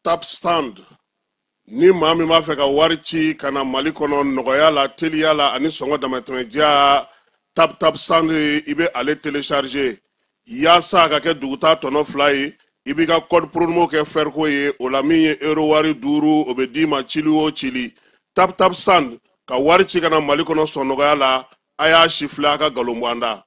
tap stand. Ni mami ma fe ka wari ci kana Mali kono nogoya la teliya la ani songo damatmedia tap stand ibe ale télécharger yasa ka ke duguta tono fly ibi ka code promo ke fer ko ye o la mi euro wari duru obedi ma chili o chili tap stand ka wari ci kana Mali kono sonogoya la aya shifla ka galombanda.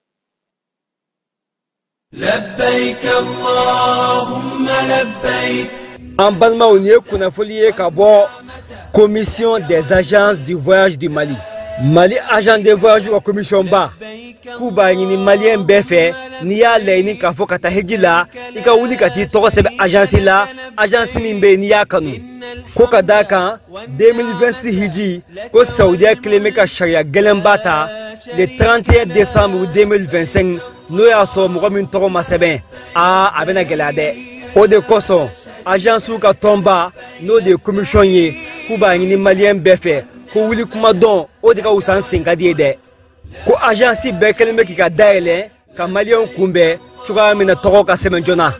لبيك اللهم لبيك. En Balma Ounié, Kounafolié Kabo, Commission des agences du voyage du Mali. Mali agent de voyage ou commission bas. Kuba ni Malien BF, ni a leini kafo kata hejila, ika wuli kati toko sebe agence la, agence mimbe ni ya kanu. Koka daka 2026 hiji, ko Saoudia Klemeka Sharia Gelembata, le 31 décembre 2025, nous ya so mokomin toko masebe, abena gelade. Ode koso. Agence ka tomba no de commission ye kuba ni malien befe ko wuli kuma don o de ka usan singa de ko agence be kelme ki ka daile ka malien kumbe chuga mina toko ka semen jona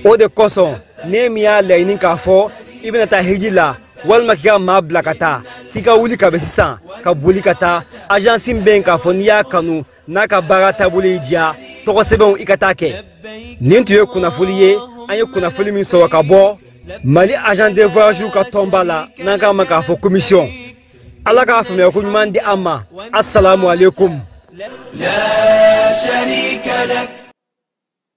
o de koson ne miya leini ka fo ibna ta hijila walma ki ka mabla kata ki ka wuli ka besisan ka buli kata agence ben ka fo niya kanu na ka barata buli dia toko seben ikatake nintu kuna fuliye ayo kuna fuli min so ka bo Mali agent de voyage ka tomba la nanga maka fo commission ala ka fa me ko nyumandi amma assalamu alaikum la sharika lak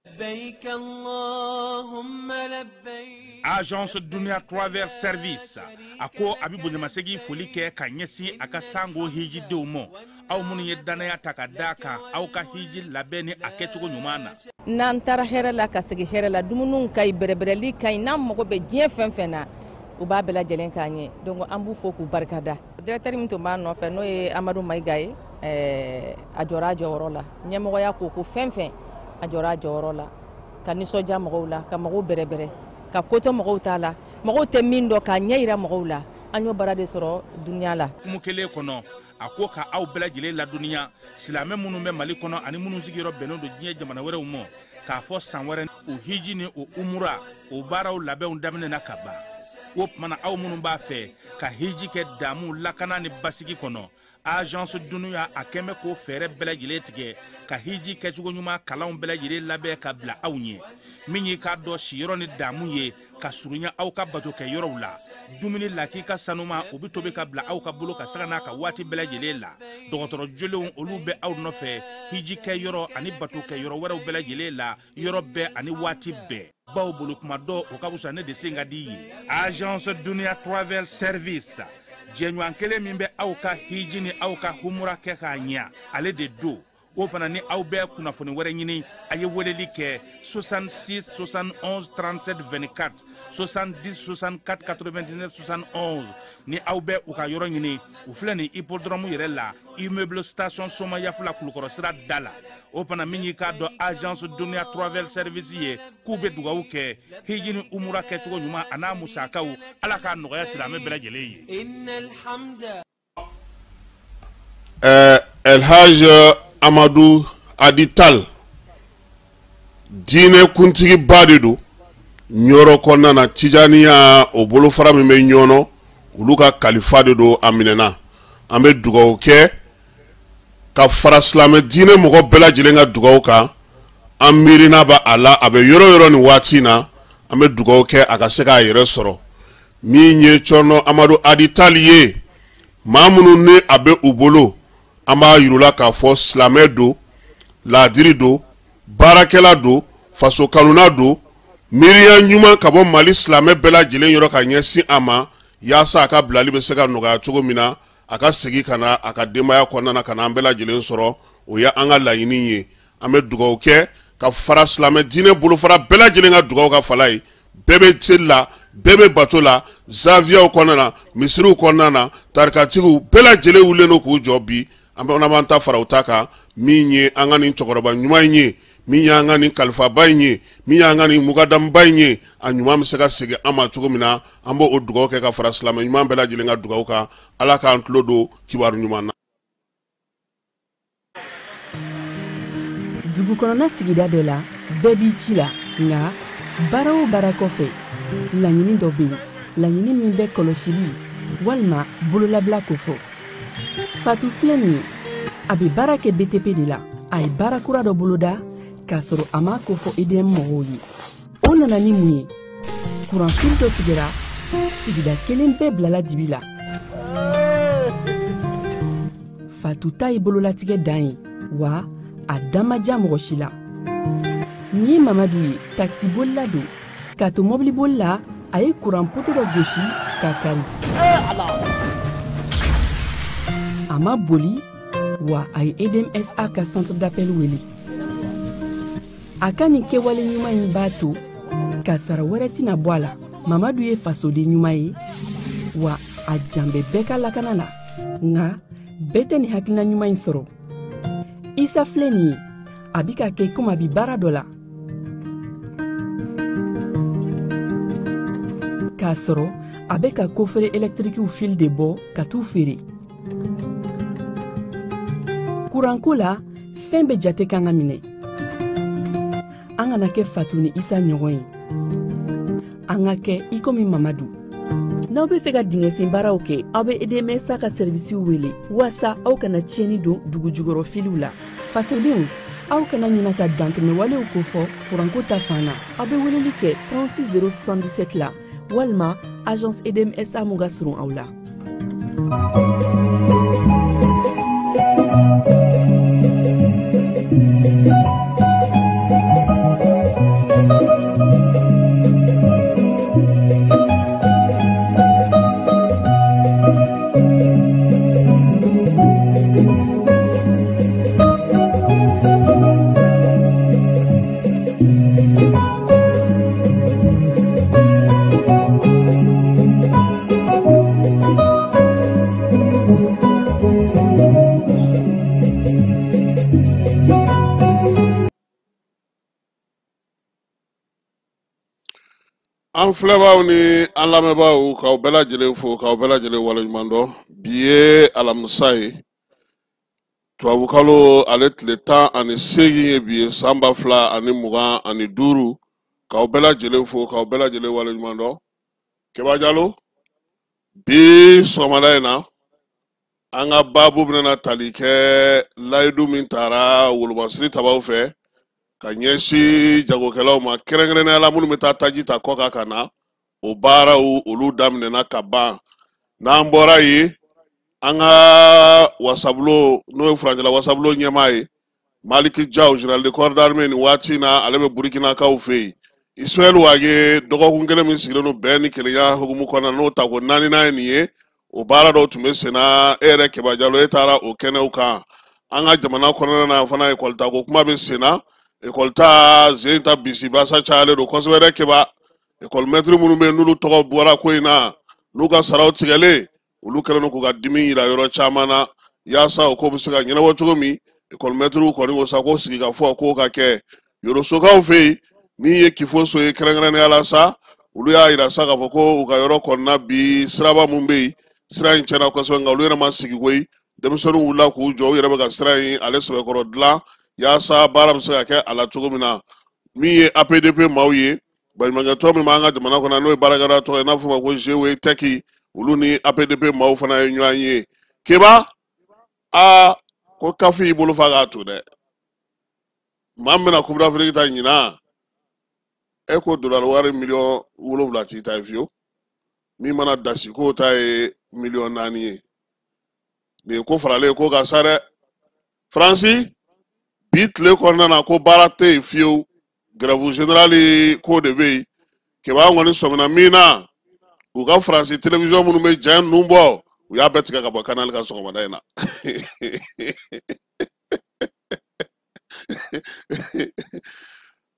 labbaik allahumma labbaik. Agence Dunia Travers Service ako abibu nyamasegi folike ka nyesi aka sango hiji deumo aw munu yedana ya takadaka aw ka hiji labeni akechugo nyumana nan tara hera la ka segi hera la dumunun kay berebereli kay nam mo be bien fenfena u ba bela jelen kanye donc ambu foku barkada directeur mi to man no fe no e Amadou Maïgaye ajora jorola nyamo ya ko fenfen ajora jorola kaniso jamo la ka mo berebere ka koto mo tala mo te mindo ka nyeira mo la anyo barade soro dunya la mukele kono ako ka aw bela jele la dunia silame munu me Mali kono ani munu sigiro beno do jiye jamana were umo ka fo sanwere o hiji ni o umura o baraw labe on damne na kaba o mana aw munu ba fe ka hiji ke damu lakana ni basigi kono agence dunia akeme ko fere bela jele tige ka hiji ke jugo nyuma kala on bela jele labe ka bla awnye minyi ka do shiro ni damu ye ka surunya aw ka bato ke yoro la dumuni laki ka sanuma obi tobe ka bla aw ka bolo ka sagana ka wati bela jele la dogotoro jolewon olu be aw no fe hiji ke yoro ani bato ke yoro wera bela jele la yoro be ani wati be baw bolo kuma do o ka busane de singa di agence Dunia Travel Service jenyu ankele mimbe aw ka hiji ni aw ka humura ke ka nya ale de do o pana ni aw be kuna foni were nyini aye weleli ke 66 71 37 24 70 64 99 71 ni aw be u ka yoro nyini u flani hippodrome yere la immeuble station soma yafula kulukoro sira dala o pana minyi ka do agence Dunia Travel Service ye kube dugawu ke hijini umura ke chugo nyuma ana musakaw ala ka nogoya silame bela jele ye innal hamda El Haj Amadou Adital dine kuntigi badidu nyoro konna na tijaniya o bolo fara mi me nyono uluka kalifa de do aminena ambe dugaw ke ka fara islame dine mogo bela jilenga dugaw ka amirina ba ala abe yoro ni watina ambe dugaw ke aka se ka yere soro mi nye chono Amadou Adital ye mamunu ne abe ubolo amba yurula ka fo islame do ladiri do barakela do faso kanuna do miriya nyuma ka bo Mali islame bela jilen yoro ka nyesi ama yasa aka blali be se ka noga cogo mina aka segi kana aka demaya konna na kana bela jilen soro o ya anga layini ye ame dugaw ke ka fara islame dine bolo fara bela jilen ga dugaw ka falai bebe tilla bebe batola zavia konna na misru konna na tarkatigu bela jile wuleno ku jobi ambe onamanta fara utaka minye angani chokoroba nyuma nye minya angani kalfa baynye minya angani mugadam baynye anyuma misega sege ama chugomina ambo odugo ke ka fara islam nyuma bela jilenga dugo ka ala ka antlodo kibaru nyuma na dugu kɔnɔna sigida dɔ la bɛɛ b'i ci la nka baara o baara kɔfɛ laɲini dɔ bɛ yen laɲini min bɛ kɔlɔsili walima bololabila ko fɔ Fatou filɛ nin ye a bɛ baara kɛ BTP de la a ye baara kura dɔ boloda k'a sɔrɔ a ma ko fɔ EDM mɔgɔw ye o nana ni mun ye kuran fili dɔ tigɛra sigida kelen bɛɛ bilala dibi la Fatou ta ye bololatigɛ dan ye wa a dan ma diya mɔgɔ si la nin ye Mamadu ye taxi bolila don k'a to mɔbili bolila a ye kuran poto dɔ gosi k'a kari a ma boli wa a ye EDMSA ka centre d'appel wele a ka nin kɛwale ɲuman in b'a to ka sara wɛrɛ tɛna bɔ a la Mamadu ye fasoden ɲuman ye wa a jan bɛ bɛɛ ka lakana na nka bɛɛ tɛ nin hakilina ɲuman in sɔrɔ Isa filɛ nin ye a bi ka kɛ komi a bi baara dɔ la k'a sɔrɔ a bɛ ka kofere électrique fil de bɔ ka t'u feere kuranko la fɛn bɛ jate kan ka minɛ an kana kɛ Fatou ni Isa ɲɔgɔn ye an ka kɛ i komi Mamadu n'aw bɛ fɛ ka dingɛsen baaraw kɛ aw bɛ EDMSA ka servisiw wele walasa aw kana tiɲɛni don dugu jukɔrɔ filiw la fasodenw aw kana ɲinɛ ka dantɛmɛ walew ko fɔ kuranko ta fan na aw bɛ weleli kɛ 36 077 la walima agence EDMSA mun ka surun aw la an filɛbaaw ni an lamɛnbaaw k'aw bɛɛ lajɛlen fo k'aw bɛɛ lajɛlen waleɲuman dɔn bi ye alamisa ye tubabukalo ale tile 18 ye bi ye san 2025 k'aw bɛɛ lajɛlen fo k'aw bɛɛ lajɛlen waleɲuman dɔn Keba Jalo bi sɔgɔmada in na an ka baabu bɛna tali kɛ layidu min taara wolobasiri tabaw fɛ ka ɲɛsi jagokɛlaw ma kɛrɛnkɛrɛnnenya la minnu bɛ taa taji ta kɔkan ka na o baaraw olu daminɛna ka ban n'an bɔra yen an ka wasabulo n'o ye furancɛla wasabulo ɲɛmaa ye Maliki Jaw général de corps d'armée nin waati in na ale bɛ Burukinakaw fɛ yen Ismaël Wage dɔgɔkun kelen min sigilen don bɛn ni kelenya hukumu kɔnɔna n'o ta ko 4nan ye nin ye o baara dɔw tun bɛ sen na e yɛrɛ Keba Jalo e taara o kɛnɛw kan an ka jamana kɔnɔna na fana ekɔli ta ko kuma bɛ sen na ekɔli ta zen ta bisibasa cayalen don kosɛbɛ dɛ Keba ekɔli mɛtiri minnu bɛ yen n'olu tɔgɔ bɔra ko in na n'u ka saraw tigɛlen olu kɛlen don k'u ka dimi yira yɔrɔ caman na yaasa o ko bɛ se ka ɲɛnabɔ cogo min ekɔli mɛtiriw kɔni ko sa ko sigi ka fɔ k'o ka kɛ yɔrɔsokaw fɛ yen min ye kifoso ye kɛrɛnkɛrɛnnenya la sa olu y'a yira sa k'a fɔ ko u ka yɔrɔ kɔnɔna bi siraba mun bɛ yen sira in tiɲɛna kosɛbɛ nka olu yɛrɛ ma sigi koyi denmisɛnninw wulila k'u jɔ u yɛrɛ bɛ ka sira in ale sɛbɛkɔrɔ dilan yaasa baara bɛ se ka kɛ a la cogo min na min ye APDP maaw ye baɲumankɛtɔn min b'an ka jamana kɔnɔ n'o ye baarakɛla tɔgɔ ye n'a fɔ ma ko GW Teki olu ni APDP maaw fana ye ɲɔgɔn ye Keba ko kafi y'i bolo fa k'a to dɛ maa min bɛna Coupe d'Afrique ta ɲinan e ko dollar wari 7 t'i ta ye fiyewu min mana dasi k'o ta ye 4 ye nin ye ko faralen ko ka sa dɛ Faransi bi tile kɔnɔna na ko baara tɛ yen fiyewu grève générale ko de bɛ yen Keba kɔni sɔmina min na u ka Faransi télévision minnu bɛ jɛn ninnu bɔ u y'a bɛɛ tigɛ ka bɔ canal ka sɔgɔmada in na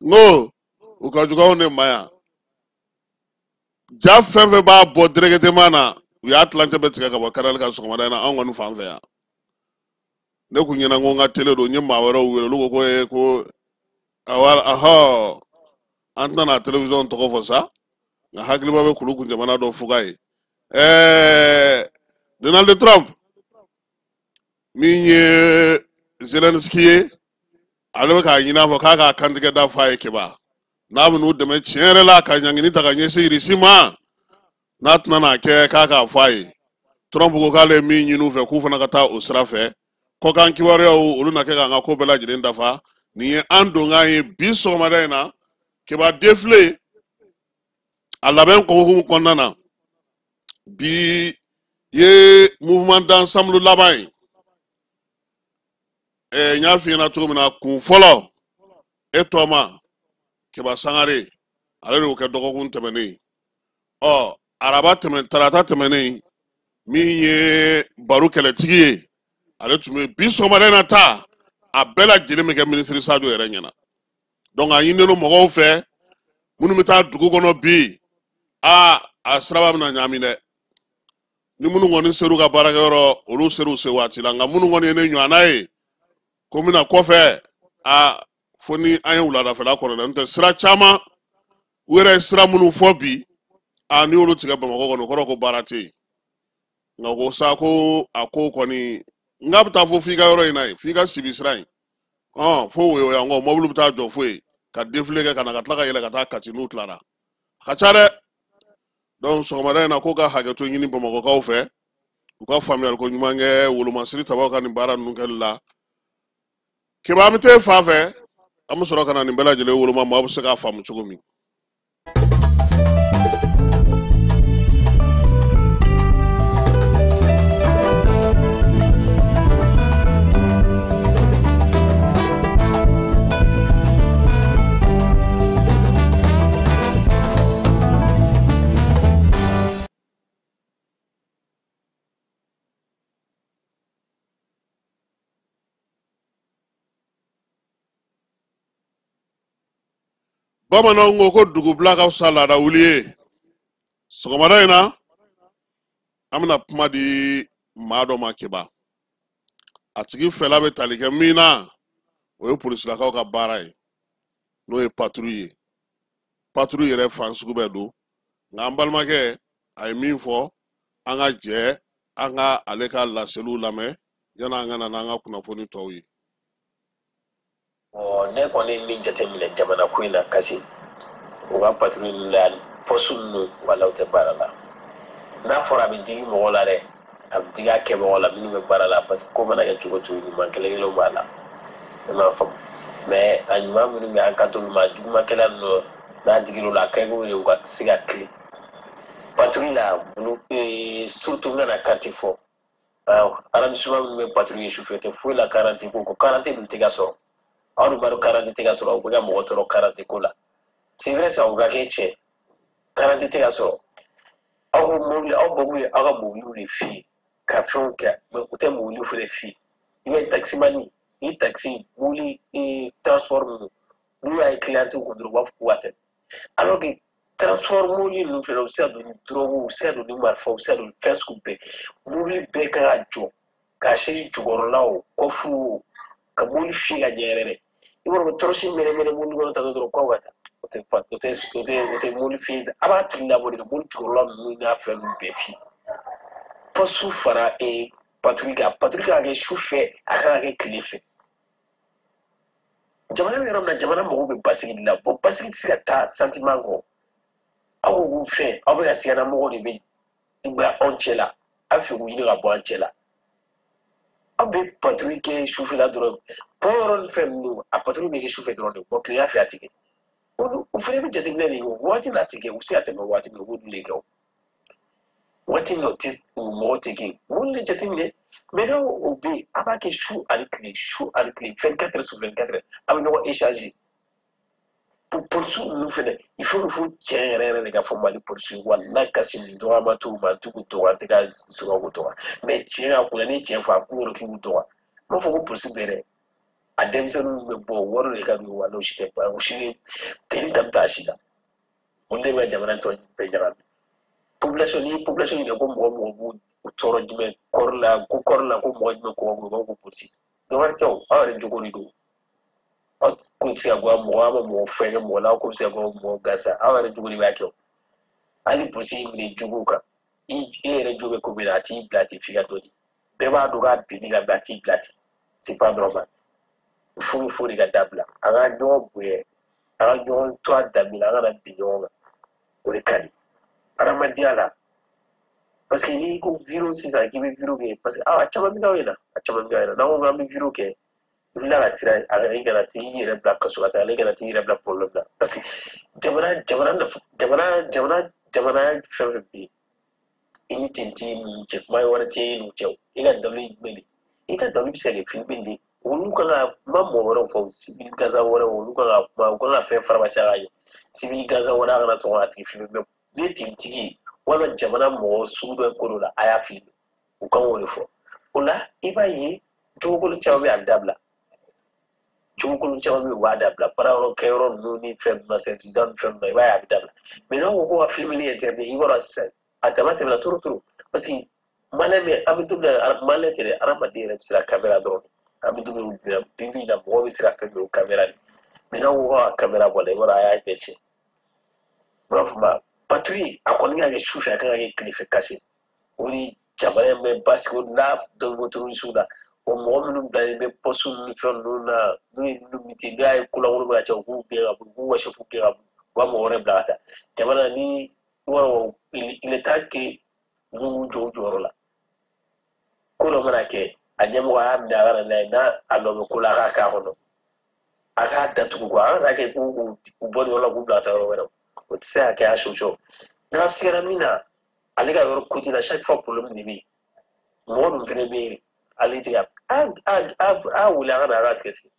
ngo u ka juguw ne ma yan ja fɛn fɛn b'a bɔ directement na u y'a tilancɛ bɛɛ tigɛ ka bɔ canal ka sɔgɔmada in na anw kɔni fan fɛ yan ne kun ɲɛna ko n ka télé don n ye maa wɛrɛw wele olu ko ko an tɛna télévision tɔgɔ fɔ sa nka hakilima bɛ kulu kun jamana dɔ fuga ye Donald Trump min ye Zelensky ye ale bɛ k'a ɲin'a fɔ k'a ka kantigɛ da f'a ye Keba n'a bɛ n'u dɛmɛ tiɲɛ yɛrɛ la ka ɲangini ta ka ɲɛsin irisi ma n'a tɛna n'a kɛ k'a k'a fɔ a ye Trump ko k'ale ye min ɲini u fɛ k'u fana ka taa o sira fɛ kɔkan kibaruyaw olu na kɛ k'an ka ko bɛɛ lajɛlen dafa nin ye an donkan ye bi sɔgɔmada in na Keba défilé a labɛn hukumu kɔnɔna na bi ye mouvement d'ensemble laban ye n y'a f'i ɲɛna cogo min na kun fɔlɔ e tɔma Keba Sangare ale de y'o kɛ dɔgɔkun tɛmɛnen araba tarata tɛmɛnen min ye baro kɛlɛtigi ye ale tun bɛ bi sɔgɔmada in na ta a bɛɛ lajɛlen bɛ kɛ minisiri Sadio yɛrɛ ɲɛna donc a ɲininen don mɔgɔw fɛ minnu bɛ taa dugu kɔnɔ bi a siraba bɛna ɲami dɛ ni minnu kɔni ser'u ka baarakɛyɔrɔ olu ser'u se waati la nka minnu kɔni ye ne ɲɔgɔnna ye ko mina kɔfɛ fo ni an ye wuladafɛla kɔnɔ dɛ n'o tɛ sira caman u yɛrɛ ye sira minnu fɔ bi ni olu tigɛ Bamakɔ kɔnɔ o kɔrɔ ko baara tɛ yen nka ko sa ko a ko kɔni n k'a bɛ taa fo f'i ka yɔrɔ in na yen f'i ka sibi sira in fo wo yan kɔ mɔbili bɛ taa jɔ fo yen ka défilé kɛ ka na ka tila ka yɛlɛ ka taa Kati n'u tilara a ka ca dɛ donc sɔgɔmada in na ko ka hakɛto ɲini Bamakɔkaw fɛ u ka faamuyali ko ɲuman kɛ wolomasiri tabaw ka nin baara ninnu kɛli la Keba an bɛ taa fan fɛ an bɛ sɔrɔ ka na nin bɛɛ lajɛlen woloma maaw bɛ se k'a faamu cogo min. Bamananw ko ko dugubila ka fisa laada wuli ye sɔgɔmada in na an bɛna kuma di maa dɔ ma Keba a tigi fɛla bɛ tali kɛ min na o ye polisilakaw ka baara ye n'o ye patrouille ye patrouille yɛrɛ fan sugu bɛɛ don nka an balimakɛ a ye min fɔ an ka jɛ an ka ale ka laseliw lamɛn yanni an ka na n'an ka kunnafoni tɔw ye. Ne kɔni min jateminɛ jamana ko in na kasi u ka patrouille la poste ninnu wala u tɛ baara la n'a fɔra a bɛ digi mɔgɔ la dɛ a bɛ digi a kɛbagaw la minnu bɛ baara la parce que ko mana kɛ cogo cogo ɲuman kelen kelenw b'a la ne m'a faamu mais a ɲuman minnu bɛ an kan t'olu ma jugumakɛla ninnu n'a digir'o la a ka ɲi u ka se ka tile patrouille la surtout n kana quartier fɔ arrondissement minnu bɛ patrouille sufɛ tɛ foyi la quarante ko quarante dun tɛ ka sɔrɔ. Aw b'a dɔn quarante tɛ ka sɔrɔ u bɛ ka mɔgɔ tɔɔrɔ quarante ko la c'est vrai ça u ka kɛ tiɲɛ quarante tɛ ka sɔrɔ aw ko mobili aw bɔkun ye aw ka mobiliw de f'i ye ka fɛnw kɛ mais u tɛ mobiliw fana f'i ye i bɛ taximani ni taxi mobili transport ninnu n'u y'a ye client kun dɔrɔn u b'a fɔ k'u ka tɛmɛ alors que transport mobili ninnu filɛ u bɛ se ka don ni drogue u bɛ se ka don ni marifa u bɛ se ka don ni fɛn sugu bɛɛ mobili bɛɛ kan ka jɔ ka chaise jukɔrɔla o kɔfu o ka mobili f'i ka ɲɛ yɛrɛ dɛ. I b'a dɔn tɔrɔsi mɛnɛ mobili kɔnɔ ta dɔrɔn k'aw ka taa o tɛ mobili f'i ye a b'a tigi labɔ de ka mobili jukɔrɔla ninnu n'a fɛn ninnu bɛɛ f'i ye poste fara patrouille kan patrouille kan ka kɛ su fɛ a kan ka kɛ tile fɛ jamana bɛ yɔrɔ min na jamana mago bɛ basigi de la bon basigi tɛ se ka taa sentiment kɔ aw ko fɛn aw bɛ ka sigana mɔgɔw de bɛ anw cɛ la a bɛ fɛ k'u ɲini ka bɔ an cɛ la aw bɛ patrouille kɛ sufɛ la dɔrɔn bɔyɔrɔ ni fɛn ninnu a patrouille bɛ kɛ sufɛ dɔrɔn de bɔ tilema fɛ a tɛ kɛ u fana bɛ jateminɛ de kɛ waati n'a tɛ kɛ u bɛ se ka tɛmɛ waati min u b'o dun de kɛ o waati min mɔgɔ tɛ kɛ olu de jateminɛ mais n'o o bɛ yen a b'a kɛ su ani tile 24 heures sur 24 heures a bɛ ɲɔgɔn échanger polisiw ninnu fana il faut que fo tiɲɛ yɛrɛ yɛrɛ de ka fɔ Mali polisiw walayi kasi nin dɔgɔyama t'u ma t'u k'u dɔgɔya an tɛ ka sɔrɔ k'u dɔgɔya mais tiɲɛ ka kunna ni tiɲɛ fɔ a k'u yɛrɛ k'u dɔgɔya n b'a fɔ ko polisi bɛɛ dɛ a denmisɛnninw bɛ bɔ wari de ka d'u ye wala u si tɛ ban u si ni teri ta bɛ taa a si la olu de bɛ jamana tɔ bɛɛ ɲagami population ni population ɲininka ko mɔgɔ b'u tɔɔrɔ jumɛn kɔɔri la ko mɔgɔ jumɛn kɔgɔ b'u b'a fɔ ko polisi dɔwɛrɛ tɛ o aw yɛrɛ jogo de don aw ko tɛ se ka bɔ mɔgɔ aw ma mɔgɔ fɛn kɛ mɔgɔ la aw ko bɛ se ka bɔ mɔgɔ gasa aw yɛrɛ jogo de b'a kɛ o hali polisi minɛ juguw kan e yɛrɛ jo bɛ ko min na a t'i bila ten f'i ka dɔ di bɛɛ b'a dɔn k'a binni ka a t'i bila ten c'est pas normal fo de ka dabila a ka ɲɔgɔn bonya aga ɲɔgɔn to a damina an kana bin ɲɔgɔn kan o de ka di adamadenya la parce que n'i ko vidéo sisan k'i bɛ vidéo kɛ parce que a caman bɛ n'aw ɲɛna a caman bɛ n'aw ɲɛna n'an ko k'an bɛ vidéo kɛ i bɛ ka sira a kana i kana t'i yɛrɛ bila kaso la ale kana t'i yɛrɛ bila problème la parce que jamana fɛn fɛn bɛ yen i ni tenti ni cɛ kuma wɛrɛ tɛ i n'u cɛ i ka dawuli jumɛn de i ka dawuli bɛ se ka kɛ filime de olu kan ka kuma mɔgɔ wɛrɛw fɔ civil gaza wɛrɛw olu kan ka kuma u kan ka fɛn faramasi a ka ye civil gaza wɛrɛ a kana sɔn k'a tigi filime mɛ ne ye tentigi walima jamana mɔgɔ sugu dɔ ko dɔ la a y'a filime u kan k'o de fɔ o la i b'a ye jogokolo caman bɛ a dabila jogokolo caman bɛ yen u b'a dabila baarayɔrɔ kɛyɔrɔ ninnu ni fɛn ninnu na sɛrisida ni fɛn ninnu na i b'a ye a bɛ dabila mɛ n'aw ko ko ka filime ni internet i b'a dɔn sisan a dama tɛmɛna toro parce que maliyɛn bɛ an bɛ don min na maliyɛn tɛ dɛ adamaden yɛrɛ bɛ siran kamera dɔrɔn an bɛ don min na bi na mɔgɔ bɛ siran fɛn min o kamera de mɛ n'aw ko ka kamera bɔ la i b'a dɔn a y'a bɛɛ tiɲɛ n b'a fɔ ma patrouille a kɔni ka kɛ sufɛ a kan ka kɛ tilefɛ kasi o ni jamana bɛ basigi o n'a dɔ bɛ bɔ terroriste la o mɔgɔ minnu bilalen bɛ poste ni fɛn ninnu na n'u ye ninnu miti n'a ye kolonkolon bɛ ka cɛ u k'u gɛn ka bɔ u k'u ka chef gɛn ka bɔ u ka mɔgɔ wɛrɛ bila ka taa jamana ni il est temps que ninnu jɔ u jɔyɔrɔ la ko dɔ mana kɛ a ɲɛmɔgɔ y'a minɛ a ka na n'a ye n'a a nɔ bɛ ko la a k'a k'a kɔnɔ a k'a datugu quoi a kana kɛ k'u bɔ nin yɔrɔ la k'u bila ka taa yɔrɔ wɛrɛ o tɛ se ka kɛ a solution n'a sigara min na ale ka yɔrɔ côté la chaque fois problème de bɛ yen mɔgɔ dun fɛnɛ bɛ yen ale de a wuli a ka na a ka sɛgɛsɛgɛ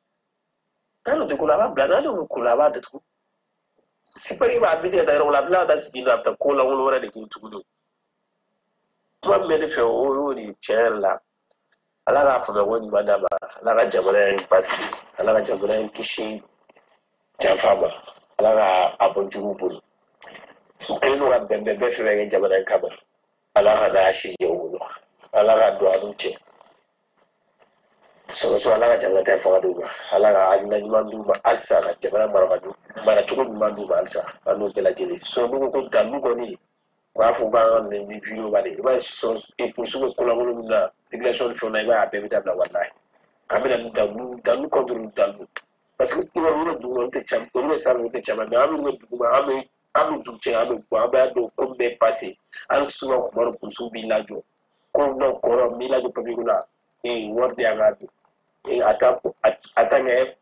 n'a n'o tɛ ko la a b'a bila n'a n'o ko la a b'a datugu sipari b'a bɛ tigɛ taa yɔrɔ la a bɛ tila ka taa sigi a bɛ taa ko lankolon wɛrɛ de kɛ tuguni kuma min bɛ ne fɛ o y'o de tiɲɛ yɛrɛ la ala k'a faamuya ko ɲuman d'a ma ala ka jamana in basigi ala ka jamana in kisi janfa ma ala ka a bɔ jugu bolo u kɛlen don ka bɛnbɛn bɛɛ fɛn fɛn kɛ jamana in kama ala ka n'a si jɛ u bolo ala ka don a n'u cɛ sɔgɔsɔgɔ ala ka jamana ta fanga d'u ma ala ka hakilina ɲuman d'u ma halisa ka jamana maracogo ɲuman d'u ma halisa a n'u bɛɛ lajɛlen n'u ko dalu kɔni u b'a fɔ k'an ka nin vidéo ba de i b'a ye polisiw bɛ kolonkolon min na circulation ni fɛnw na i b'a ye a bɛɛ bɛ dabila walahi an bɛna ni dalu contre dalu parce que i b'a olu bɛ dugu kɔnɔ olu tɛ caman olu bɛ sanfɛ olu tɛ caman mɛ an minnu bɛ dugu ma an bɛ dugu cɛ an bɛ bɔ an b'a dɔn ko bɛɛ passé hali souvent kuma dɔ polisiw b'i lajɔ ko dɔ kɔrɔ n'i lajɔ papier la wari de y'an ka don a tant que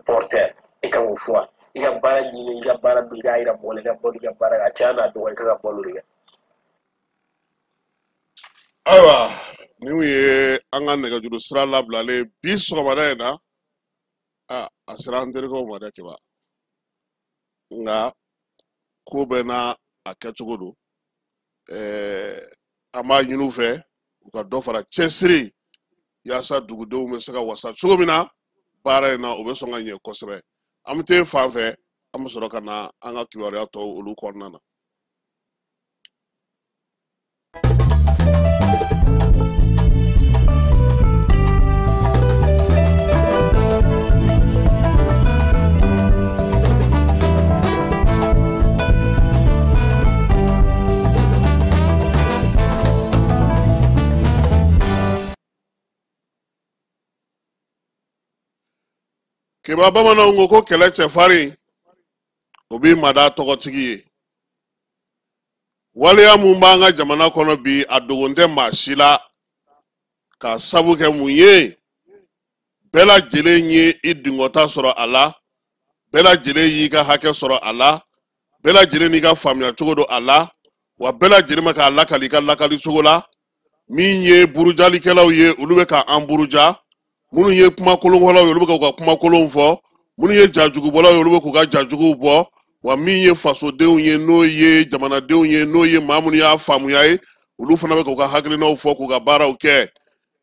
porteur i kan k'o fɔ i ka baara ɲini i ka baara don i k'a yira mɔgɔ la i ka bɔ i ka baara a caya n'a dɔgɔ i kan ka bɔ olu de kɛ. ayiwa nin ye an ka nɛgɛjuru sira labilalen bi sɔgɔmada in na a sera an terikɛw ma dɛ kɛba nka ko bɛɛ n'a a kɛcogo don an b'a ɲini u fɛ u ka dɔ fara cɛsiri yaasa dugudenw bɛ se ka wasa cogo min na baara in na o bɛ sɔn ka ɲɛ kosɛbɛ an bɛ taa fan fɛ an bɛ sɔrɔ ka na an ka kibaruya tɔw olu kɔnɔna na. Keba bamananw ko kɛlɛ cɛfarin o bɛ mada tɔgɔtigi ye waleya mun b'an ka jamana kɔnɔ bi a dogon tɛ maa si la ka sabu kɛ mun ye bɛɛ lajɛlen ye i dungɔta sɔrɔ a la bɛɛ lajɛlen y'i ka hakɛ sɔrɔ a la bɛɛ lajɛlen n'i ka faamuya cogo don a la wa bɛɛ lajɛlen ma k'a lakali i ka lakali cogo la min ye burujalikɛlaw ye olu bɛ k'an buruja minnu ye kuma kolonfɔlaw ye olu bɛ k'u ka kuma kolon fɔ minnu ye jajugubɔlaw ye olu bɛ k'u ka jajuguw bɔ wa min ye fasodenw ye n'o ye jamanadenw ye n'o ye maa minnu y'a faamuya ye olu fana bɛ k'u ka hakilinaw fɔ k'u ka baaraw kɛ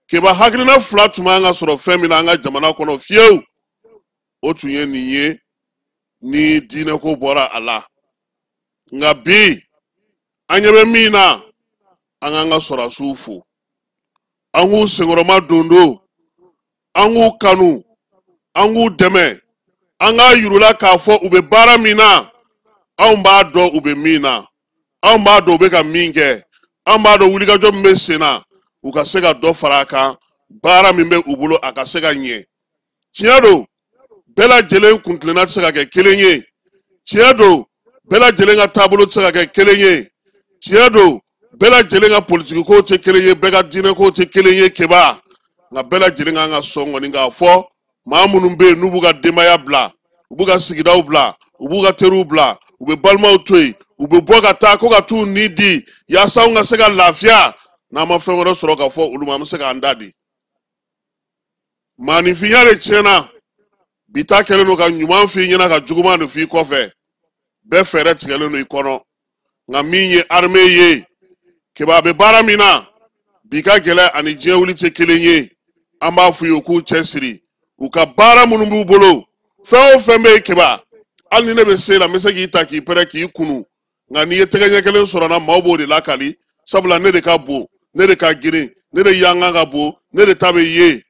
keba hakilina fila tun b'an ka sɔrɔ fɛn min na an ka jamana kɔnɔ fiyewu o tun ye nin ye ni diinɛko bɔra a la nka bi an ɲɛ bɛ min na an k'an ka sɔrɔdasiw fo an k'u senkɔrɔma don an k'u kanu an k'u dɛmɛ an k'a yirula k'a fɔ u bɛ baara min na anw b'a dɔn u bɛ min na anw b'a dɔn u bɛ ka min kɛ anw b'a dɔn wulikajɔ min bɛ sen na u ka se ka dɔ fara a kan baara min bɛ u bolo a ka se ka ɲɛ tiɲɛ don bɛɛ lajɛlen kuntilenna tɛ se ka kɛ kelen ye tiɲɛ don bɛɛ lajɛlen ka taabolo tɛ se ka kɛ kelen ye tiɲɛ don bɛɛ lajɛlen ka politiki kow tɛ kelen ye bɛɛ ka diinɛ kow tɛ kelen ye keba nka bɛɛ lajɛlen kan ka sɔn kɔni k'a fɔ maa minnu bɛ yen n'u b'u ka denbaya bila u b'u ka sigidaw bila u b'u ka teriw bila u bɛ balimaw to yen u bɛ bɔ ka taa ko ka t'u ni di yaasa anw ka se ka lafiya n'an ma fɛn wɛrɛ sɔrɔ ka fɔ olu ma an bɛ se k'an da di maaninfinya de tiɲɛna bi ta kɛlen don ka ɲuman f'i ɲɛna ka juguman de f'i kɔfɛ bɛɛ fɛɛrɛ tigɛlen don i kɔnɔ nka min ye armée ye keba a bɛ baara min na bi ka gɛlɛ ani diɲɛ wuli tɛ kelen ye an b'a f'u ye u k'u cɛsiri u ka baara minnu b'u bolo fɛn o fɛn bɛ yen keba hali ni ne bɛ se la n bɛ se k'i ta k'i pɛrɛ k'i kunu nka n'i ye tɛgɛ ɲɛ kelen sɔrɔ n na maaw b'o de lakali sabula ne de ka bon ne de ka girin ne de yankan ka bon ne de ta bɛ ye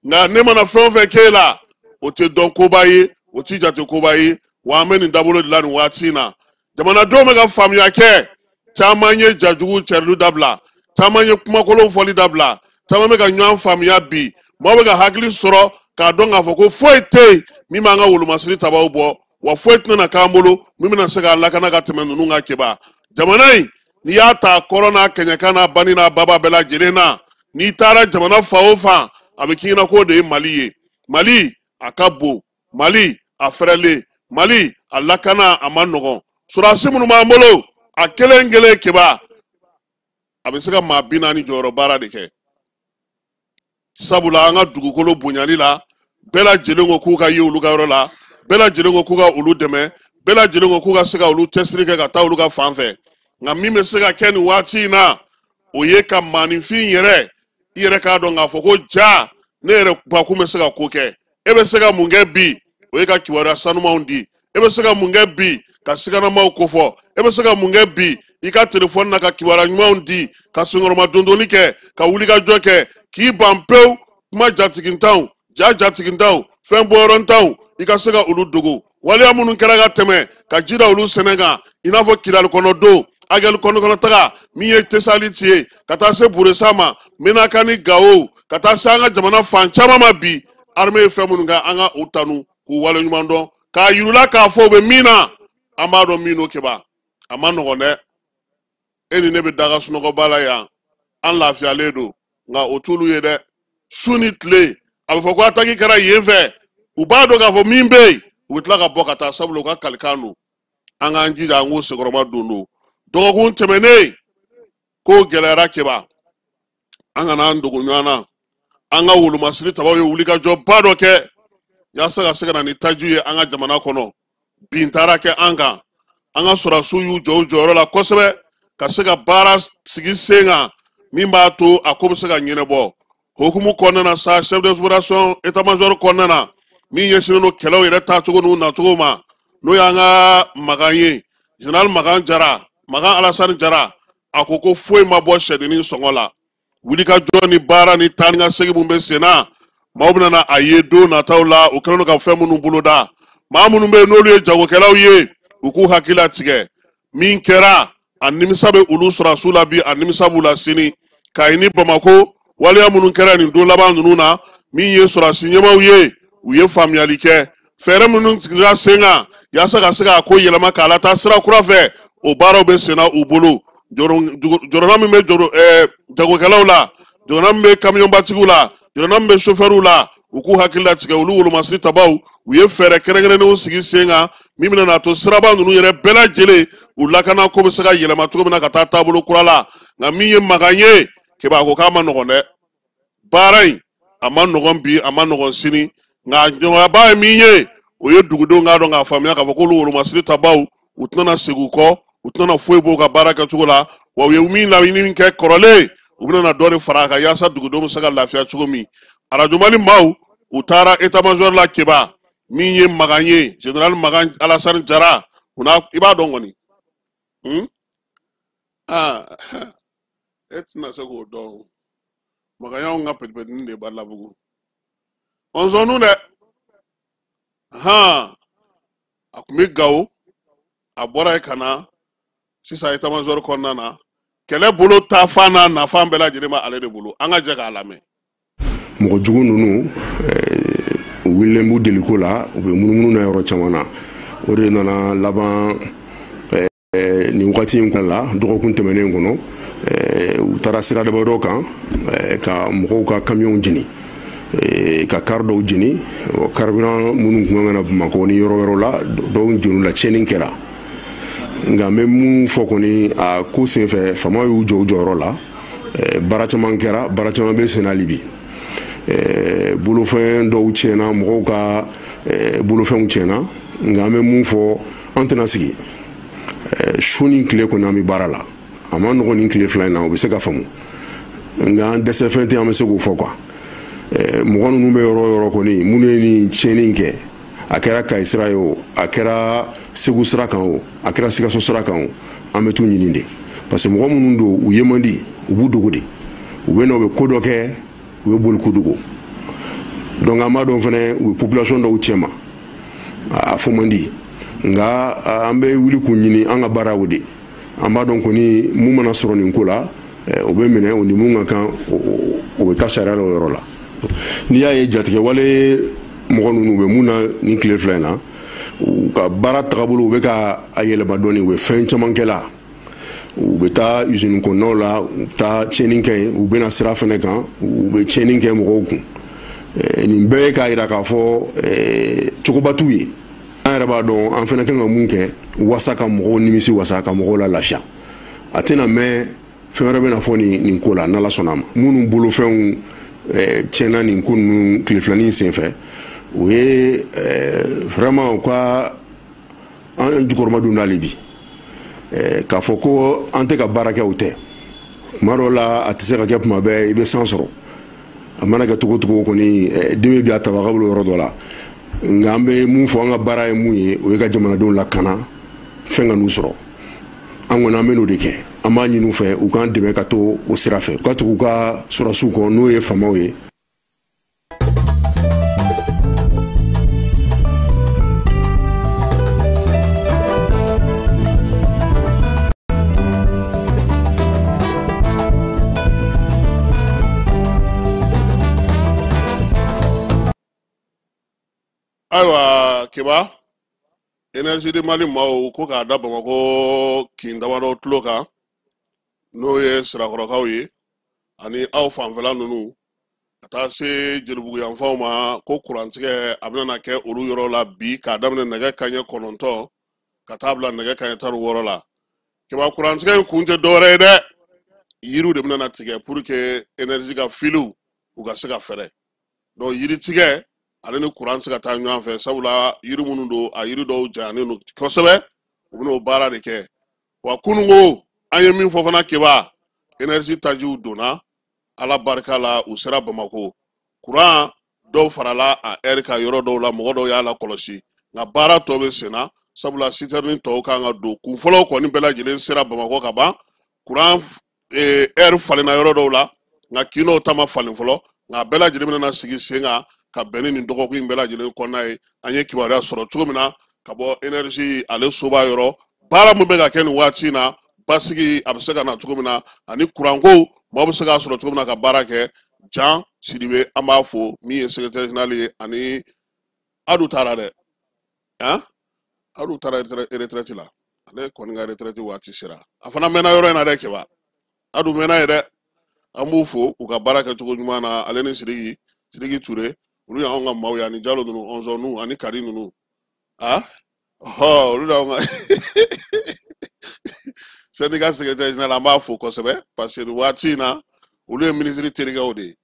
nka ne mana fɛn o fɛn k'e la o tɛ dɔn koba ye o tɛ jate koba ye wa an bɛ nin dabolo de la nin waati in na jamanadenw bɛ ka faamuya kɛ caman ye jajugu cɛrili dabila caman ye kumakolon fɔli dabila caman bɛ ka ɲɔgɔn faamuya bi maaw bɛ ka hakili sɔrɔ k'a dɔn k'a fɔ ko foyi tɛ yen min b'an ka wolomasiri tabaw bɔ wa foyi tɛna k'an bolo min bɛna se k'a lakana ka tɛmɛ ninnu ka keba jamana in n'i y'a ta kɔrɔ n'a kɛɲɛkan n'a bani n'a baba bɛɛ lajɛlen na n'i taara jamana fan o fan a bɛ k'i ɲɛna k'o de ye mali ye mali a ka bon mali a fɛrɛlen mali a lakana a ma nɔgɔn sɔrɔdasi minnu b'an bolo a kelen kelen keba a bɛ se ka maa 40 jɔyɔrɔ baara de kɛ sabula an ka dugukolo bonyali la bɛɛ lajɛlen ko k'u ka ye olu ka yɔrɔ la bɛɛ lajɛlen ko k'u ka olu dɛmɛ bɛɛ lajɛlen ko k'u ka se ka olu cɛsiri kɛ ka taa olu ka fan fɛ nka min bɛ se ka kɛ nin waati in na o ye ka maaninfin yɛrɛ i yɛrɛ k'a dɔn k'a fɔ ko ja ne yɛrɛ bakun bɛ se ka ko kɛ e bɛ se ka mun kɛ bi o ye ka kibaruya sanumanw di e bɛ se ka mun kɛ bi ka siganamaw kofɔ e bɛ se ka mun kɛ bi i ka telefɔni na ka kibaruya ɲumanw di ka senkɔrɔma dondonni kɛ ka wulikajɔ kɛ k'i ban pewu kuma jatigintanw ja jatigintanw fɛn bɔyɔrɔntanw i ka se ka olu dogo waleya minnu kɛra ka tɛmɛ ka ji da olu sɛnɛ kan i n'a fɔ kidali kɔnɔ don agɛli kɔnɔ taga min ye tesali ci ye ka taa se buresa ma menaka ni gawo ka taa se an ka jamana fan caman ma bi armée ye fɛn minnu kɛ an ka o tanu k'u wale ɲuman dɔn k'a yirula k'a fɔ u bɛ min na an b'a dɔn min n'o kɛba a ma nɔgɔn dɛ e ni ne bɛ daga sunɔgɔba la yan an lafiyalen don nka o t'olu ye dɛ su ni tile a bɛ fɔ ko ataki kɛra yen fɛ u b'a dɔn k'a fɔ min bɛ yen u bɛ tila ka bɔ ka taa sabula u ka kalikan don an k'an jija an k'o senkɔrɔma don don dɔgɔkun tɛmɛnen k'o gɛlɛyara kɛba an kana an dogo ɲɔgɔn na an ka wolomasiri tabaw ye wulikajɔba dɔ kɛ yaasa ka se ka na ni tajiw ye an ka jamana kɔnɔ bin taara kɛ an kan an ka sɔrɔdasiw y'u jɔ u jɔyɔrɔ la kosɛbɛ ka se ka baara sigi sen kan min b'a to a ko bɛ se ka ɲɛnabɔ hukumu kɔnɔna na sa chef d'exploitation état major kɔnɔna na min ɲɛsinnen don kɛlɛw yɛrɛ taacogo n'u nacogo ma n'o y'an ka magan ye général magan jara magan alasani jara a ko ko foyi ma bɔ sɛdennin sɔngɔ la wulikajɔ ni baara ni taa ni ka segin mun bɛ sen na maaw bɛna na a ye don nataw la u kɛlen don ka fɛn minnu boloda maa minnu bɛ yen n'olu ye jagokɛlaw ye u k'u hakili tigɛ min kɛra a nimisa bɛ olu sɔrɔdasiw la bi a nimisa b'u la sini kayi ni bamako waleya minnu kɛra nin don laban ninnu na min ye sɔrɔdasi ɲɛmaaw ye u ye faamuyali kɛ fɛɛrɛ minnu tigila sen kan yaasa ka se k'a ko yɛlɛma k'a lataa sira kura fɛ o baaraw bɛ sen na u bolo jɔrɔna min bɛ jagokɛlaw la jɔrɔna min bɛ kamiyɔnbatigiw la jɔrɔna min bɛ sofɛriw la u k'u hakili latigɛ olu wolomasiri tabaw u ye fɛɛrɛ kɛrɛnkɛrɛnnenw sigi sen kan min bɛna n'a to siraba ninnu yɛrɛ bɛɛ lajɛlen u lakana ko bɛ se ka yɛlɛma cogo min na ka taa taabolo kura la nka min ye magan ye kɛba ko k'a ma nɔgɔn dɛ baara in a ma nɔgɔn bi a ma nɔgɔn sini nka ɲɔgɔnyaba ye min ye o ye dugudenw k'a dɔn k'a faamuya k'a fɔ k'olu wolomasiri tabaw u tɛna segin u kɔ u tɛna foyi b'u ka baara kɛcogo la wa u ye min laɲini kɛ kɔrɔlen u bɛna dɔ de fara a kan yaasa dugudenw bɛ se ka lafiya cogo min arajo mali maaw u taara état major la kɛba min ye magan ye général magan alasani jara i b'a dɔn kɔni e tɛna se k'o dɔn magan y'anw ka pɛtipɛtinin de b'a labugu on sɔn nu dɛ a tun bɛ gawo a bɔra yen ka na sisan état major kɔnɔna na kɛlɛ bolo ta fan n'a nafan bɛɛ lajɛlen ma ale de bolo an ka jɛ k'a lamɛn mɔgɔ jugu ninnu u wililen b'u deliko la u bɛ munumunu na yɔrɔ caman na o de nana laban nin wagati in kɔnɔ la dɔgɔkun tɛmɛnen kɔnɔ u taara siradaba dɔ kan ka mɔgɔw ka kamiyɔnw jeni ka kari dɔw jeni carburant minnu kun ka na Bamakɔ ni yɔrɔ wɛrɛw la dɔw jenu la tiɲɛni kɛra nka n bɛ mun fɔ kɔni a ko senfɛ faama y'u jɔ u jɔyɔrɔ la baara caman kɛra baara caman bɛ sen hali bi bolofɛn dɔw tiɲɛna mɔgɔw ka bolofɛnw tiɲɛna nka an bɛ mun fɔ an tɛna sigi su ni tile kɔni an bɛ baara la a ma nɔgɔn ni tile fila in na o bɛ se ka faamu nka an dɛsɛfɛn tɛ an bɛ se k'o fɔ mɔgɔ ninnu bɛ yɔrɔ o yɔrɔ kɔni minnu ye nin tiɲɛni kɛ a kɛra Kayi sira ye o a kɛra Segu sira kan o a kɛra Sikaso sira kan o an bɛ t'u ɲini de parce que mɔgɔ minnu don u ye man di u b'u dogo de u bɛ na u bɛ ko dɔ kɛ u bɛ boli k'u dogo donc an b'a dɔn fɛnɛ u ye population dɔw cɛ ma a fɔ man di nka an bɛ wuli k'u ɲini an ka baara o de an b'a dɔn kɔni mun mana sɔrɔ nin ko la o bɛ minɛ o ni mun ka kan o bɛ taa sariya la o yɔrɔ la n'i y'a ye jatigɛ wale mɔgɔ ninnu bɛ mun na nin tile fila in na u ka baara tagabolo u bɛ ka a yɛlɛma dɔɔni u bɛ fɛn caman kɛ la u bɛ taa usine kɔnɔnaw la u bɛ taa tiɲɛni kɛ yen u bɛ na sira fɛnɛ kan u bɛ tiɲɛni kɛ mɔgɔw kun nin bɛɛ ye k'a yira k'a fɔ cogoba t'u ye an yɛrɛ b'a dɔn an fɛnɛ kan ka mun kɛ wasa ka mɔgɔw nimisi wasa ka mɔgɔw la lafiya a tɛna mɛn fɛn wɛrɛ bɛna fɔ nin ko la n'Ala sɔnna a ma minnu bolofɛnw tiɲɛna nin ko ninnu tile filanin senfɛ o ye vraiment u ka an jukɔrɔma dun n'ale bi k'a fɔ ko an tɛ ka baara kɛ o tɛ tuma dɔw la a tɛ se ka kɛ tuma bɛɛ i bɛ san sɔrɔ a mana kɛ cogo cogo kɔni dimi bɛ a tabaga bolo yɔrɔ dɔ la nka an bɛ mun fɔ an ka baara ye mun ye o ye ka jamanadenw lakana fɛn ka n'u sɔrɔ an kɔni an bɛ n'o de kɛ an b'a ɲini u fɛ u k'an dɛmɛ ka to o sira fɛ u ka tugu u ka sɔrɔsiw kɔ n'o ye faamaw ye. Ayiwa Keba Énergie de Mali maaw ko k'a da Bamakɔ kin damadɔ tulo kan n'o ye sirakɔrɔkaw ye ani aw fanfɛla ninnu ka taa se Jelibugu yanfanw ma ko kurantigɛ a bɛna kɛ olu yɔrɔ la bi k'a daminɛ nɛgɛ kanɲɛ 9 ka taa bila nɛgɛ kanɲɛ 16 la Keba kurantigɛ in kun tɛ dɔwɛrɛ ye dɛ yiriw de bɛna tigɛ pour que énergie ka filiw u ka se ka fɛrɛ donc yiri tigɛ ale ni kuran se ka taa ɲɔgɔn fɛ sabula yiri minnu don a yiri dɔw janyalen don kosɛbɛ u bɛna o baara de kɛ wa kununko an ye min fɔ fana Keba énergie tajiw donna ala barika la u sera Bamakɔ kuran dɔw farala a heure ka yɔrɔ dɔw la mɔgɔ dɔw y'a la kɔlɔsi nka baara tɔ bɛ sen na sabula citerne tɔw kan ka don kun fɔlɔ kɔni bɛɛ lajɛlen sera Bamakɔ ka ban kuran heure falenna yɔrɔ dɔw la nka kinɔw ta ma falen fɔlɔ nka bɛɛ lajɛlen bɛna sigi sen kan ka bɛn ni dɔgɔkun in bɛɛ lajɛlen kɔnɔna ye an ye kibaruya sɔrɔ cogo min na ka bɔ énergie ale soba yɔrɔ baara min bɛ ka kɛ nin waati in na basigi a bɛ se ka na cogo min na ani kuranko maaw bɛ se k'a sɔrɔ cogo min na ka baara kɛ Jan Sidibe an b'a fɔ min ye secrétaire général ye ani Adu taara dɛ Adu taara retraite la ale kɔni ka retraite waati sera a fana mɛnna yɔrɔ in na dɛ Keba Adu mɛnna ye dɛ an b'u fɔ u ka baara kɛ cogo ɲuman na ale ni Sidiki Ture olu y'anw ka maaw ye ani Jalo ninnu Onzonu ani Kari ninnu olu y'anw ka syndicat secrétaire général an b'a fɔ kosɛbɛ parce que waati in na olu ye ministre terikɛw de ye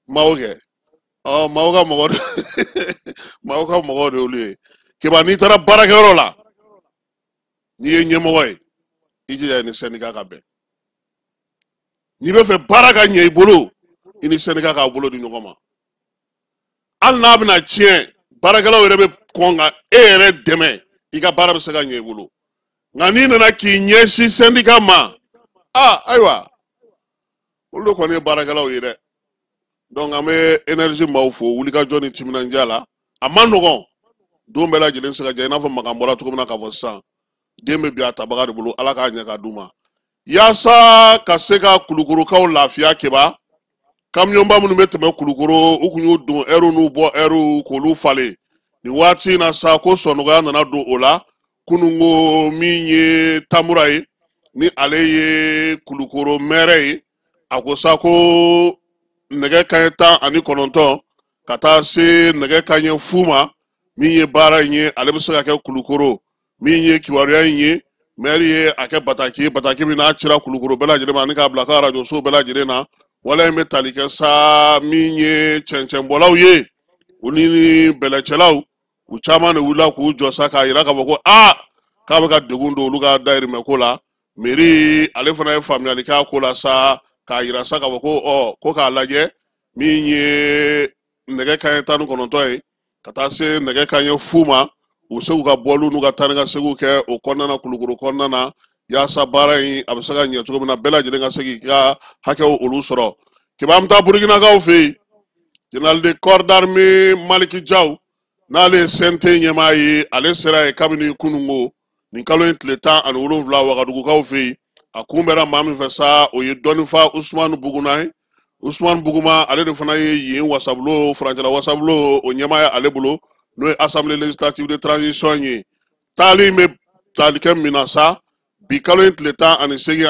maaw kɛ maaw ka mɔgɔw de olu ye Keba n'i taara baarakɛyɔrɔ la n'i ye ɲɛmɔgɔ ye i jija ni syndicat ka bɛn n'i bɛ fɛ baara ka ɲɛ i bolo i ni syndicat k'a bolo di ɲɔgɔn ma hali n'a bɛna tiɲɛ baarakɛlaw yɛrɛ bɛ kɔn ka e yɛrɛ dɛmɛ i ka baara bɛ se ka ɲɛ i bolo nka n'i nana k'i ɲɛsin syndicat ma ayiwa olu de kɔni ye baarakɛlaw ye dɛ donc an bɛ énergie maaw fo wulikajɔ ni timinandiya la a ma nɔgɔn don bɛɛ lajɛlen se ka diya i n'a fɔ Makan bɔra cogo min na k'a fɔ sisan den bɛ bi a tabaga de bolo ala k'a ɲɛ ka d'u ma yaasa ka se ka Kulukorokaw lafiya Keba kamiyɔnba minnu bɛ tɛmɛ Kulukoro u kun y'u don heure n'u bɔ heure k'olu falen ni waati na sa ko sɔnɔgɔya nana don o la kunungo min ye Tamura ye ni ale ye Kulukoro mɛrɛ ye a ko sa ko nɛgɛ kanɲɛ 19 ka taa se nɛgɛ kanɲɛ 10 ma min ye baara in ye ale bɛ se ka kɛ Kulukoro min ye kibaruya in ye maire ye a kɛ bataki min n'a cira Kulukoro bɛɛ lajɛlen ma ani k'a bila ka radio so bɛɛ lajɛlen na wala in bɛ tali kɛ sa min ye cɛncɛnbɔlaw ye u ni bɛlɛcɛlaw u caman de wulila k'u jɔ sa k'a jira k'a fɔ ko k'a bɛ ka degun don olu ka dayirimɛ ko la mairie ale fana ye faamuyali k'a ko la sa k'a jira sa k'a fɔ ko ko k'a lajɛ min ye nɛgɛ kanɲɛ 19 ye ka taa se nɛgɛ kanɲɛ 10 ma u bɛ se k'u ka bɔliw n'u ka taa ni ka seginw kɛ o kɔnɔna na Kulukoro kɔnɔna na yaasa baara in a bɛ se ka ɲɛ cogo min na bɛɛ lajɛlen ka se k'i ka hakɛw olu sɔrɔ kiba an bɛ taa Burukinakaw fɛ yen général de corps d'armée Maliki Jaw n'ale ye CNT ɲɛmaa ye ale sera yen kabini kunungo nin kalo in tile 17 Wagadugukaw fɛ yen a kunbɛnna maa min fɛ sa o ye dɔnnifa Usumani Buguna ye Usumani Buguma ale de fana ye yen wasabulo furancɛla wasabulo o ɲɛmaa ye ale bolo n'o ye assemblée législative de transition ye taali in bɛ tali kɛ min na sa bi kalo in tile 18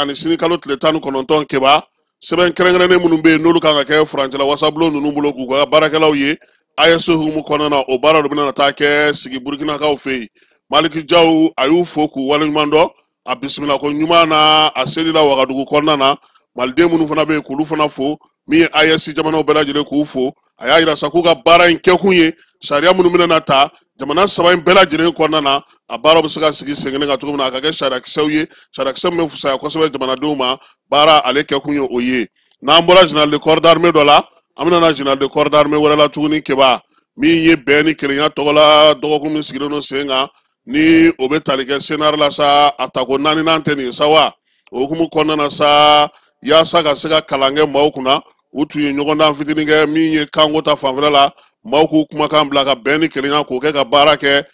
ani sini kalo tile 19 kɛba sɛbɛn kɛrɛnkɛrɛnnen minnu bɛ yen n'olu kan ka kɛ furancɛla wasabulo ninnu bolo k'u ka baarakɛlaw ye AES hukumu kɔnɔna na o baara de bɛna taa kɛ sigi Burukinakaw fɛ yen Maliki Jaw a y'u fo k'u waleɲuman dɔn a bisimila ko ɲuman na a selila Wagadugu kɔnɔna na maliden minnu fana bɛ yen k'olu fana fo min ye AES jamanaw bɛɛ lajɛlen k'u fo a y'a jira sa k'u ka baara in kɛkun ye sariya minnu bɛna ta jamana 3 in bɛɛ lajɛlen kɔnɔna na a baara bɛ se ka sigi sen kelen kan cogo min na a ka kɛ sariyakisɛw ye sariyakisɛ min bɛ fisaya kosɛbɛ jamanadenw ma baara ale kɛkun ye o ye n'an bɔra général de corps d'armée dɔ la an bɛna na général de corps d'armée wɛrɛ la tuguni kɛba min ye bɛn ni kelenya tɔgɔ la dɔgɔkun min sigilen don sen kan ni o bɛ tali kɛ Sénar la sa a tako 4nan tɛ nin sa wa o hukumu kɔnɔna na sa yaasa ka se ka kalan kɛ maaw kunna u tun ye ɲɔgɔndan fitinin kɛ min ye kanko ta fanfɛla la maaw k'u kumakan bila ka bɛn ni kelenya k'o kɛ ka baara kɛ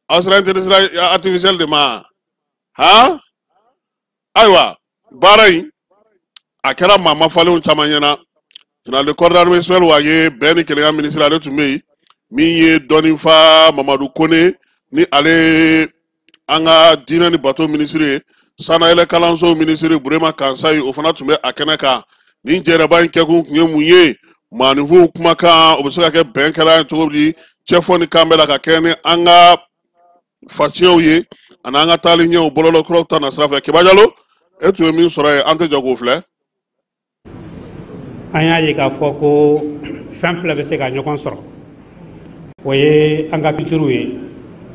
aw sera intelligence artificielle de ma ayiwa baara in a kɛra maa mafalenw caman ɲɛna général de corps d'armée Ismaël Wage bɛn ni kelenya ministre ale tun bɛ yen min ye dɔnnifa Mamadu Kone ni ale an ka diinɛ ni bato ministre ye sanayɛlɛ kalanso ministre Burema Kansayi o fana tun bɛ a kɛnɛ kan nin jɛrɛba in kɛkun tun ye mun ye maaninfinw kumakan o bɛ se ka kɛ bɛnkɛla ye cogo di cɛfɔ ni kan bɛ la ka kɛ ni an ka faciyɛw ye ani an ka taali ɲɛw bɔlɔlɔkuraw ta na sira fɛ Keba Jalo e tun ye min sɔrɔ yen an tɛ jɔ k'o filɛ. An y'a ye k'a fɔ ko fɛn fila bɛ se ka ɲɔgɔn sɔrɔ o ye an ka culture ye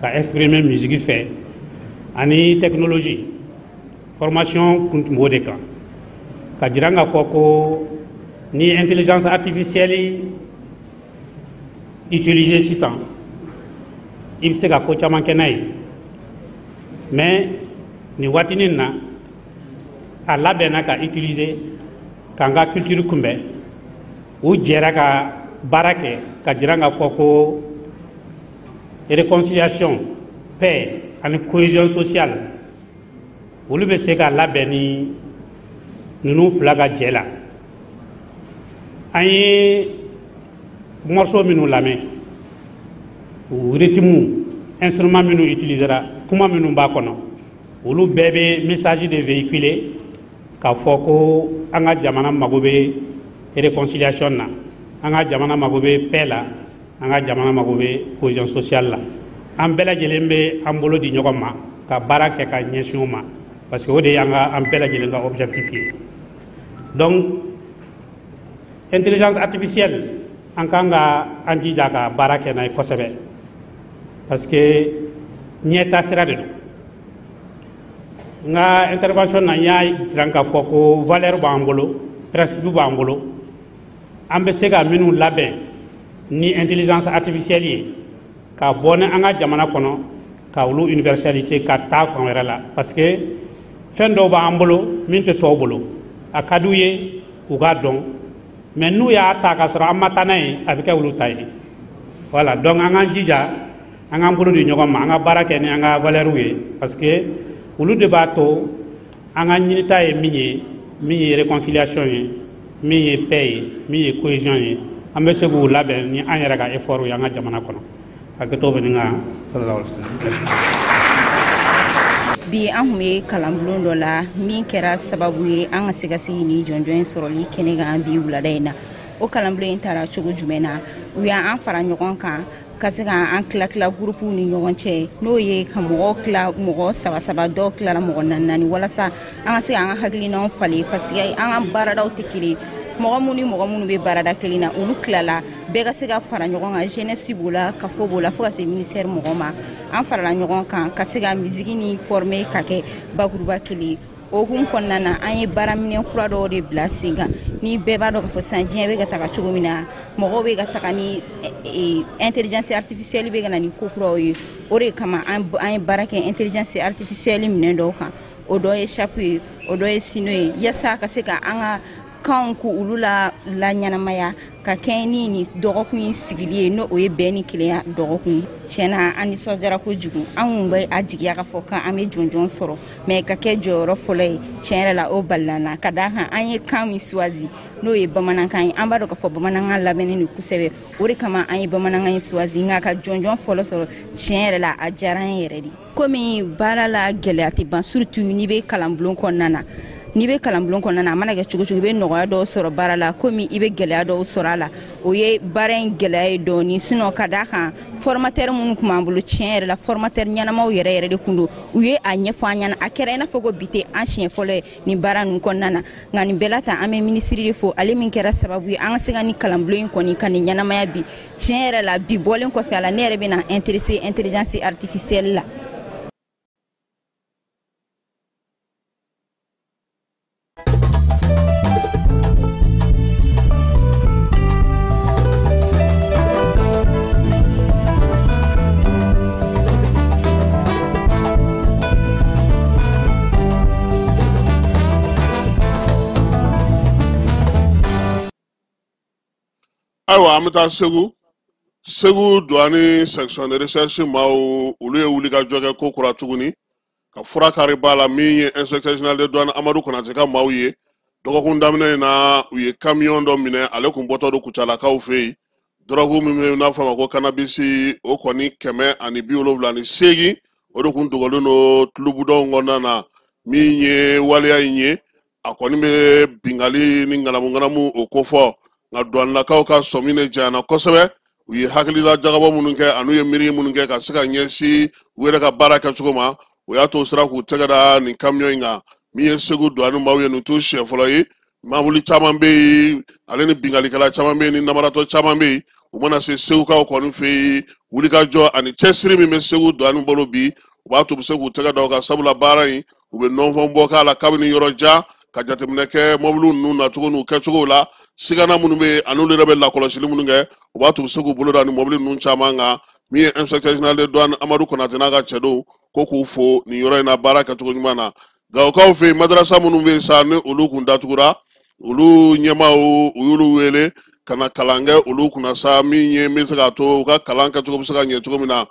ka exprimer musique fɛ ani technologie formation kun tun b'o de kan ka jira k'a fɔ ko ni intelligence artificielle utilisée sisan i bɛ se ka ko caman kɛ n'a ye mais nin waatinin na a labɛnna ka utiliser k'an ka culture kunbɛn u jɛra ka baara kɛ ka jira k'a fɔ ko réconciliation paix ani cohésion sociale olu bɛ se ka labɛn ni ninnu fila ka jɛ la an ye morceau minnu lamɛn u rythme instrument minnu utilisera kuma minnu b'a kɔnɔ olu bɛɛ bɛ message de véhiculer k'a fɔ ko an ka jamana mago bɛ réconciliation na an ka jamana mago bɛ paix la an ka jamana mago bɛ cohésion sociale la an bɛɛ lajɛlen bɛ an bolo di ɲɔgɔn ma ka baara kɛ ka ɲɛsin o ma parce que o de ye an bɛɛ lajɛlen ka objectif ye donc intelligence artificielle an kan ka an jija ka baara kɛ n'a ye kosɛbɛ parce que ɲɛta sira de don n ka intervention na n y'a jiran k'a fɔ ko valeur b'an bolo principe b'an bolo an bɛ se ka minnu labɛn ni intelligence artificielle ye ka bɔ ni an ka jamana kɔnɔ ka olu universalité ka taa fan wɛrɛ la parce que fɛn dɔw b'an bolo min tɛ tɔw bolo a ka d'u ye u k'a dɔn mais n'u y'a ta k'a sɔrɔ an ma taa n'a ye a bɛ kɛ olu ta ye voilà donc an k'an jija an k'an bolo di ɲɔgɔn ma an ka baara kɛ ni an ka valeur ye parce que olu de b'a to an ka ɲinita ye min ye réconciliation ye min ye paix ye min ye cohésion ye an bɛ se k'u labɛn ni an yɛrɛ ka effort ye an ka jamana kɔnɔ hakɛtɔ bɛ nin kan sallallahu alaihi wasallam. Bi an kun bɛ kalanbulon dɔ la min kɛra sababu ye an ka se ka sigi ni jɔnjɔn sɔrɔli kɛnɛ kan bi wulada in na. O kalanbulon in taara cogo jumɛn na u y'an fara ɲɔgɔn kan ka se ka an tila gurupuw ni ɲɔgɔn cɛ n'o ye ka mɔgɔ saba dɔw tilala mɔgɔ naani walasa an ka se an ka hakilinaw falen parce que an ka baaradaw tɛ kelen mɔgɔ minnu bɛ baarada kelen na olu tilala bɛɛ ka se ka fara ɲɔgɔn kan jeunesse b'o la kafo b'o la fo ka se ministère mɔgɔ ma an farala ɲɔgɔn kan ka se ka misigi ni former ka kɛ bakuruba kelen o hukumu kɔnɔna na an ye baaraminɛn kura dɔw de bila sen kan ni bɛɛ b'a dɔn k'a fɔ sisan diɲɛ bɛ ka taga cogo min na mɔgɔw bɛ ka taga ni intelligence artificielle bɛ ka na ni ko kuraw ye o de kama an ye baara kɛ intelligence artificielle minɛn dɔw kan o dɔ ye chapu ye o dɔ ye sino ye yasa ka se ka an ka kanw ko olu la ɲanamaya ka kɛ ni dɔgɔkun in sigili ye n'o ye bɛn ni kelenya dɔgɔkun tiɲɛna an nisɔndiyara kojugu an kun bɛ a jigiya ka fɔ kan an bɛ jɔnjɔn sɔrɔ mɛ ka kɛ jɔyɔrɔ fɔlɔ ye tiɲɛ yɛrɛ la o balilana ka d'a kan an ye kan min suwazi n'o ye bamanankan ye an b'a dɔn k'a fɔ bamanankan labɛnnen don kosɛbɛ o de kama an ye bamanankan ye suwazi nka ka jɔnjɔn fɔlɔ sɔrɔ tiɲɛ yɛrɛ la a diyara an yɛrɛ de komi baara la gɛlɛya tɛ ban surtout n'i bɛ kalanbulon kɔnɔna na n'i bɛ kalanbulon kɔnɔna na a mana kɛ cogo cogo i bɛ nɔgɔya dɔw sɔrɔ baara la komi i bɛ gɛlɛya dɔw sɔrɔ a la o ye baara in gɛlɛya ye dɔɔni sinon ka d'a kan formateur minnu tun b'an bolo tiɲɛ yɛrɛ la formateur ɲɛnamaw yɛrɛ de tun don u ye a ɲɛfɔ an ɲɛna a kɛra i n'a fɔ ko bi tɛ an siɲɛ fɔlɔ ye nin baara ninnu kɔnɔna na nka nin bɛɛ la tan an bɛ minisiri de fo ale min kɛra sababu ye an ka se ka nin kalanbulon in kɔni ka nin ɲɛnamaya bi tiɲɛ yɛrɛ la bi bɔlen kɔfɛ a la ne yɛrɛ bɛ na intéresser intelligence artificielle la. Ayiwa an bɛ taa Segu douane section de recherche maaw olu ye wuli ka jɔ kɛ ko kura tuguni ka fura kari b'a la min ye inspecteur général de douane Amadu Konate ka maaw ye dɔgɔkun daminɛ in na u ye camion dɔ minɛ ale kun bɔtɔ don Kucalakaw fɛ yen drogue min bɛ n'a fɔ a ma ko cannabis o kɔni 178 o de kun dogolen don tulubudɔn kɔnɔna na min ye waleya in ye a kɔni bɛ bingali ni ŋanamu o ko fɔ nka douanelakaw ka sɔmi de janyana kosɛbɛ u ye hakilila jagabɔ minnu kɛ an'u ye miiri minnu kɛ ka se ka ɲɛsin u yɛrɛ ka baara kɛcogo ma o y'a to sira k'u tɛgɛ da nin camion in kan min ye Segu douane maaw ye nin t'u siɲɛ fɔlɔ ye mamuli caman bɛ yen ale ni bingalikɛla caman bɛ yen ni namaratɔ caman bɛ yen u mana se Segukaw kɔni fɛ yen wulikajɔ ani cɛsiri min bɛ Segu douane bolo bi u b'a to u bɛ se k'u tɛgɛ da o kan sabula baara in u bɛ nɔnfɔn bɔ k'a la kabini yɔrɔ jan ka jateminɛ kɛ mɔbiliw ninnu nacogo n'u kɛcogow la sigana minnu bɛ yen an'olu yɛrɛ bɛ lakɔlɔsili minnu kɛ u b'a to u bɛ se k'u bolo da ni mɔbili ninnu caman kan min ye inspecteur général de douane Amadu Konate n'a ka cɛdenw ko k'u fo nin yɔrɔ in na baara kɛcogo ɲuman na Gawokaw fɛ yen madarasa minnu bɛ yen sa ni olu kun datugura olu ɲɛmaaw u y'olu wele ka na kalan kɛ olu kunna sa min ye min bɛ se k'a to u ka kalan kɛcogo bɛ se ka ɲɛ cogo min na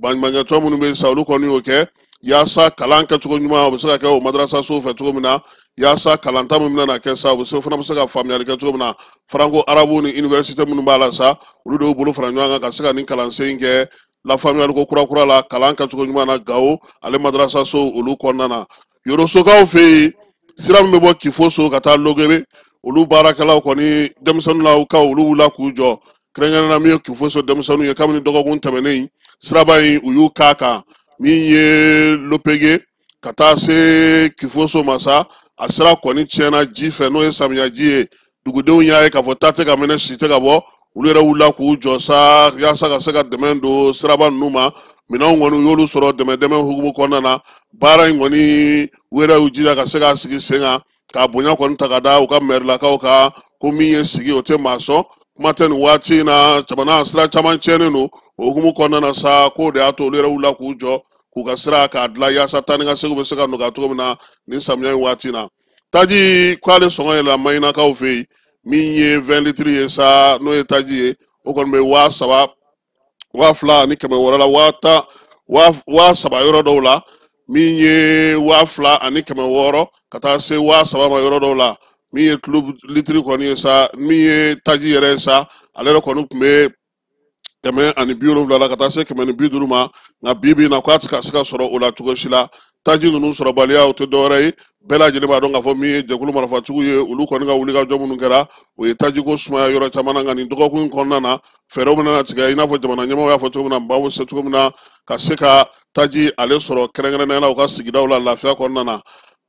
baɲumankɛtɔn minnu bɛ yen sa olu kɔni y'o kɛ yaasa kalan kɛcogo ɲuman o bɛ se ka kɛ o madarasa sow fɛ cogo min na yaasa kalanta min bɛna kɛ sa o fana bɛ se ka faamuyali kɛ cogo min na Franco Arabu ni université minnu b'a la sa olu de y'u bolo fara ɲɔgɔn kan ka se ka nin kalansen in kɛ lafaamuyaliko kura la kalan kɛcogo ɲuman na Gawo ale madarasa so olu kɔnɔna na Yorosokaw fɛ yen sira min bɛ bɔ Kifoso ka taa Logebe olu baarakɛlaw kɔni denmisɛnninw ka olu wula k'u jɔ kɛrɛnkɛrɛnnenya min ye Kifoso denmisɛnninw ye kabini dɔgɔkun tɛmɛnen siraba in u y'u k'a kan min ye Lopege ka taa se Kifoso ma sa a sira kɔni tiɲɛna ji fɛ n'o ye samiyaji ye dugudenw y'a ye k'a fɔ taa tɛ ka minɛ si tɛ ka bɔ olu yɛrɛ wulila k'u jɔ sa yaasa ka se ka dɛmɛ don siraba ninnu ma minɛnw kɔni u y'olu sɔrɔ dɛmɛ hukumu kɔnɔna na baara in kɔni u yɛrɛ y'u jija ka se k'a sigi sen kan k'a bonya kɔni ta ka da u ka mɛrilakaw kan ko min ye sigi o tɛ maa sɔn kuma tɛ nin waati in na jamana sira caman tiɲɛnen don o hukumu kɔnɔna na sa k'o de y'a to olu yɛrɛ wulila k'u jɔ k'u ka sira k'a dilan yaasa taa ni ka segu bɛ se ka nɔgɔya cogo min na nin samiya in waati na taji k'ale sɔngɔ yɛlɛla Mayinakaw fɛ yen min ye 20 litres ye sa n'o ye taji ye o kɔni bɛ 3,000 2,200 ani 100 la 3,000 yɔrɔ dɔw la min ye 2,000 ani 600 ka taa se 3,000 ma yɔrɔ dɔw la min ye litiri kɔni ye sa min ye taji yɛrɛ ye sa ale yɛrɛ kɔni tun bɛ kɛmɛ ani 70 la ka taa se kɛmɛ ni 50 ma nka bibi na ko a tɛ ka se ka sɔrɔ o la cogo si la taji ninnu sɔrɔbaliya o tɛ dɔwɛrɛ ye bɛɛ lajɛlen b'a dɔn k'a fɔ min ye jɛkulu marifatigiw ye olu kɔni ka wulikajɔ minnu kɛra o ye taji ko sumaya yɔrɔ caman na nka nin dɔgɔkun in kɔnɔna na fɛɛrɛw bɛna tigɛ i n'a fɔ jamana ɲɛmaaw y'a fɔ cogo min na n b'aw se cogo min na ka se ka taji ale sɔrɔ kɛrɛnkɛrɛnnenya la u ka sigidaw la lafiya kɔnɔna na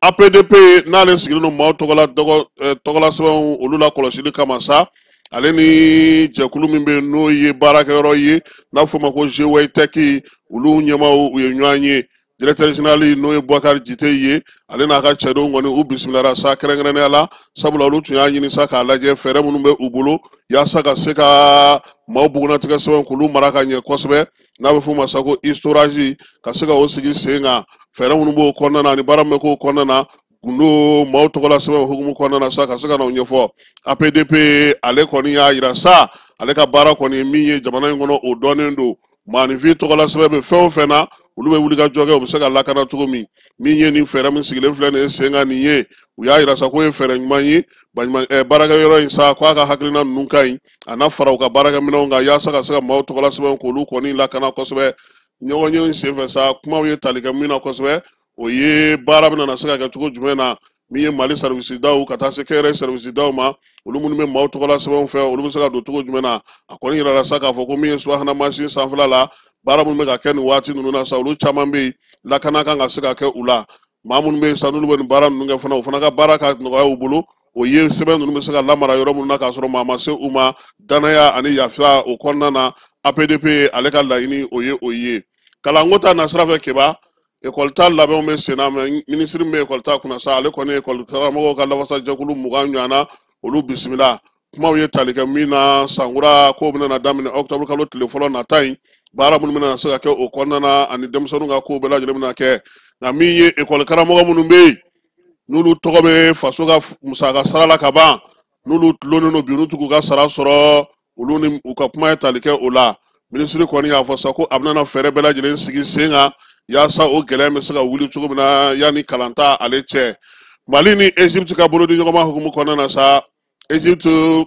APDP n'ale sigilen don maaw tɔgɔla sɛbɛnw olu la kɔlɔsili kama sa ale ni jɛkulu min bɛ yen n'o ye baarakɛyɔrɔ ye n'a fɔ ma ko GWAYTECH olu ɲɛmaaw u ye ɲɔgɔn ye directeur général n'o ye Boubacar Jite ye ale n'a ka cɛdenw kɔni u bisimilara sa kɛrɛnkɛrɛnnenya la sabula olu tun y'a ɲini sa k'a lajɛ fɛɛrɛ minnu bɛ u bolo yaasa ka se ka maaw bugunnatigɛ sɛbɛn k'olu mara ka ɲɛ kosɛbɛ n'a bɛ f'o ma sa ko storage ka se ka o sigi sen kan fɛɛrɛ minnu b'o kɔnɔna na ani baara min bɛ k'o kɔnɔna na gundo maaw tɔgɔla sɛbɛn hukumu kɔnɔna na sa ka se ka n'o ɲɛfɔ APDP ale kɔni y'a yira sa ale ka baara kɔni min ye jamana in kɔnɔ o dɔnnen don maanifin tɔgɔla sɛbɛn bɛ fɛn o fɛn na olu bɛ wuli ka jɔ kɛ u bɛ se ka lakana cogo min ye nin fɛɛrɛ min sigilen filɛ nin ye sen kan nin ye u y'a yira sa ko ye fɛɛrɛ ɲuman ye baarakɛyɔrɔ in sa k'a ka hakilina ninnu ka ɲi a na fara u ka baarakɛminɛnw kan yaasa ka se ka maaw tɔgɔla sɛbɛn k'olu kɔni lakana kosɛbɛ ɲɔgɔn ye sen fɛ sa kumaw ye tali kɛ min na kosɛbɛ o ye baara bɛna se ka kɛ cogo jumɛn na min ye Mali service daw ka taa se kɛyɛrɛ service daw ma olu minnu bɛ maaw tɔgɔla sɛbɛnw fɛ olu bɛ se ka don cogo jumɛn na a kɔni yirala sa k'a fɔ ko min ye subahana mansin sanfɛla la baara minnu bɛ ka kɛ nin waati ninnu na sa olu caman bɛ yen lakana kan ka se ka kɛ u la maa minnu bɛ yen sa n'olu bɛ nin baara ninnu kɛ fana o fana ka baara ka nɔgɔya u bolo o ye sɛbɛn ninnu bɛ se ka lamara yɔrɔ minnu na k'a sɔrɔ maa ma se u ma danaya ani yafiya o kɔnɔna na APDP ale ka laɲini o ye o ye kalanko ta nasira fɛ keba école ta labɛnw bɛ sen na mɛ minisiri min bɛ école ta kunna sa ale kɔni école karamɔgɔw ka lawasa jɛkulu 20 ɲɔgɔnna olu bisimila kumaw ye tali kɛ min na sankura kow bɛna daminɛ octobre kalo tile fɔlɔ nata in baara minnu bɛna se ka kɛ o kɔnɔna na ani denmisɛnninw ka kow bɛɛ lajɛlen bɛna kɛ nka min ye école karamɔgɔ minnu bɛ yen n'olu tɔgɔ bɛ faso ka musaka sara la ka ban n'olu tulonnen don bi olu t'u ka sara sɔrɔ olu ni u ka kuma ye tali kɛ o la minisiri kɔni y'a fɔ sa ko a bɛna fɛɛrɛ bɛɛ lajɛlen sigi sen kan yaasa o gɛlɛya bɛ se ka wuli cogo min na yanni kalan ta ale cɛ Mali ni Egypte ka bolo di ɲɔgɔnma hukumu kɔnɔna na sa Egypte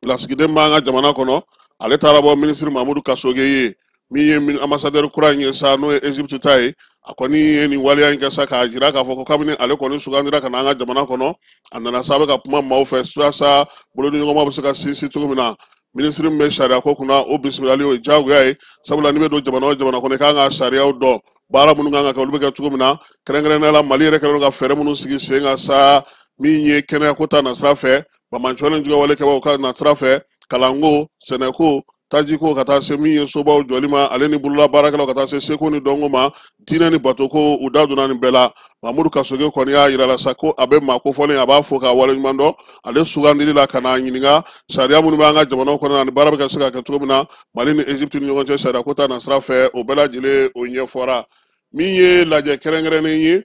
lasigiden b'an ka jamana kɔnɔ ale taara bɔ minisiri Mamudu Kasoge ye min ye ambassadeur kura in ye sa n'o ye Egypte ta ye a kɔni ye nin waleya in kɛ sa k'a jira k'a fɔ ko kabini ale kɔni sugandira ka na an ka jamana kɔnɔ a nana sa a bɛ ka kuma maaw fɛ yaasa bolo di ɲɔgɔnma bɛ se ka sinsin cogo min na minisiri min bɛ sariya ko kunna o bisimilali o ye diyagoya ye sabula n'i bɛ don jamana o jamana kɔnɔ i kan ka sariyaw dɔn baara minnu kan ka kɛ olu bɛ kɛ cogo min na kɛrɛnkɛrɛnnenya la Mali yɛrɛ kɛlen don ka fɛɛrɛ minnu sigi sen kan sa min ye kɛnɛyako ta nasira fɛ bamanancolen juguwale kɛbaaw ka nasira fɛ kalanko sɛnɛko tajiko ka taa se min ye sobaw jɔli ma ale ni bolola baarakɛlaw ka taa se seko ni dɔnko ma diinɛ ni batoko u da donna nin bɛɛ la Mamudu Kasoge kɔni y'a yira la sa ko a bɛ maa kofɔlen a b'a fɔ k'a waleɲuman dɔn ale sugandili la ka n'a ɲininka sariya minnu bɛ an ka jamanaw kɔnɔ na ni baara bɛ ka se ka kɛ cogo min na Mali ni Egypte ni ɲɔgɔn cɛ sariya ko ta nasira fɛ o bɛɛ lajɛlen o ɲɛfɔra min ye lajɛ kɛrɛnkɛrɛnnen ye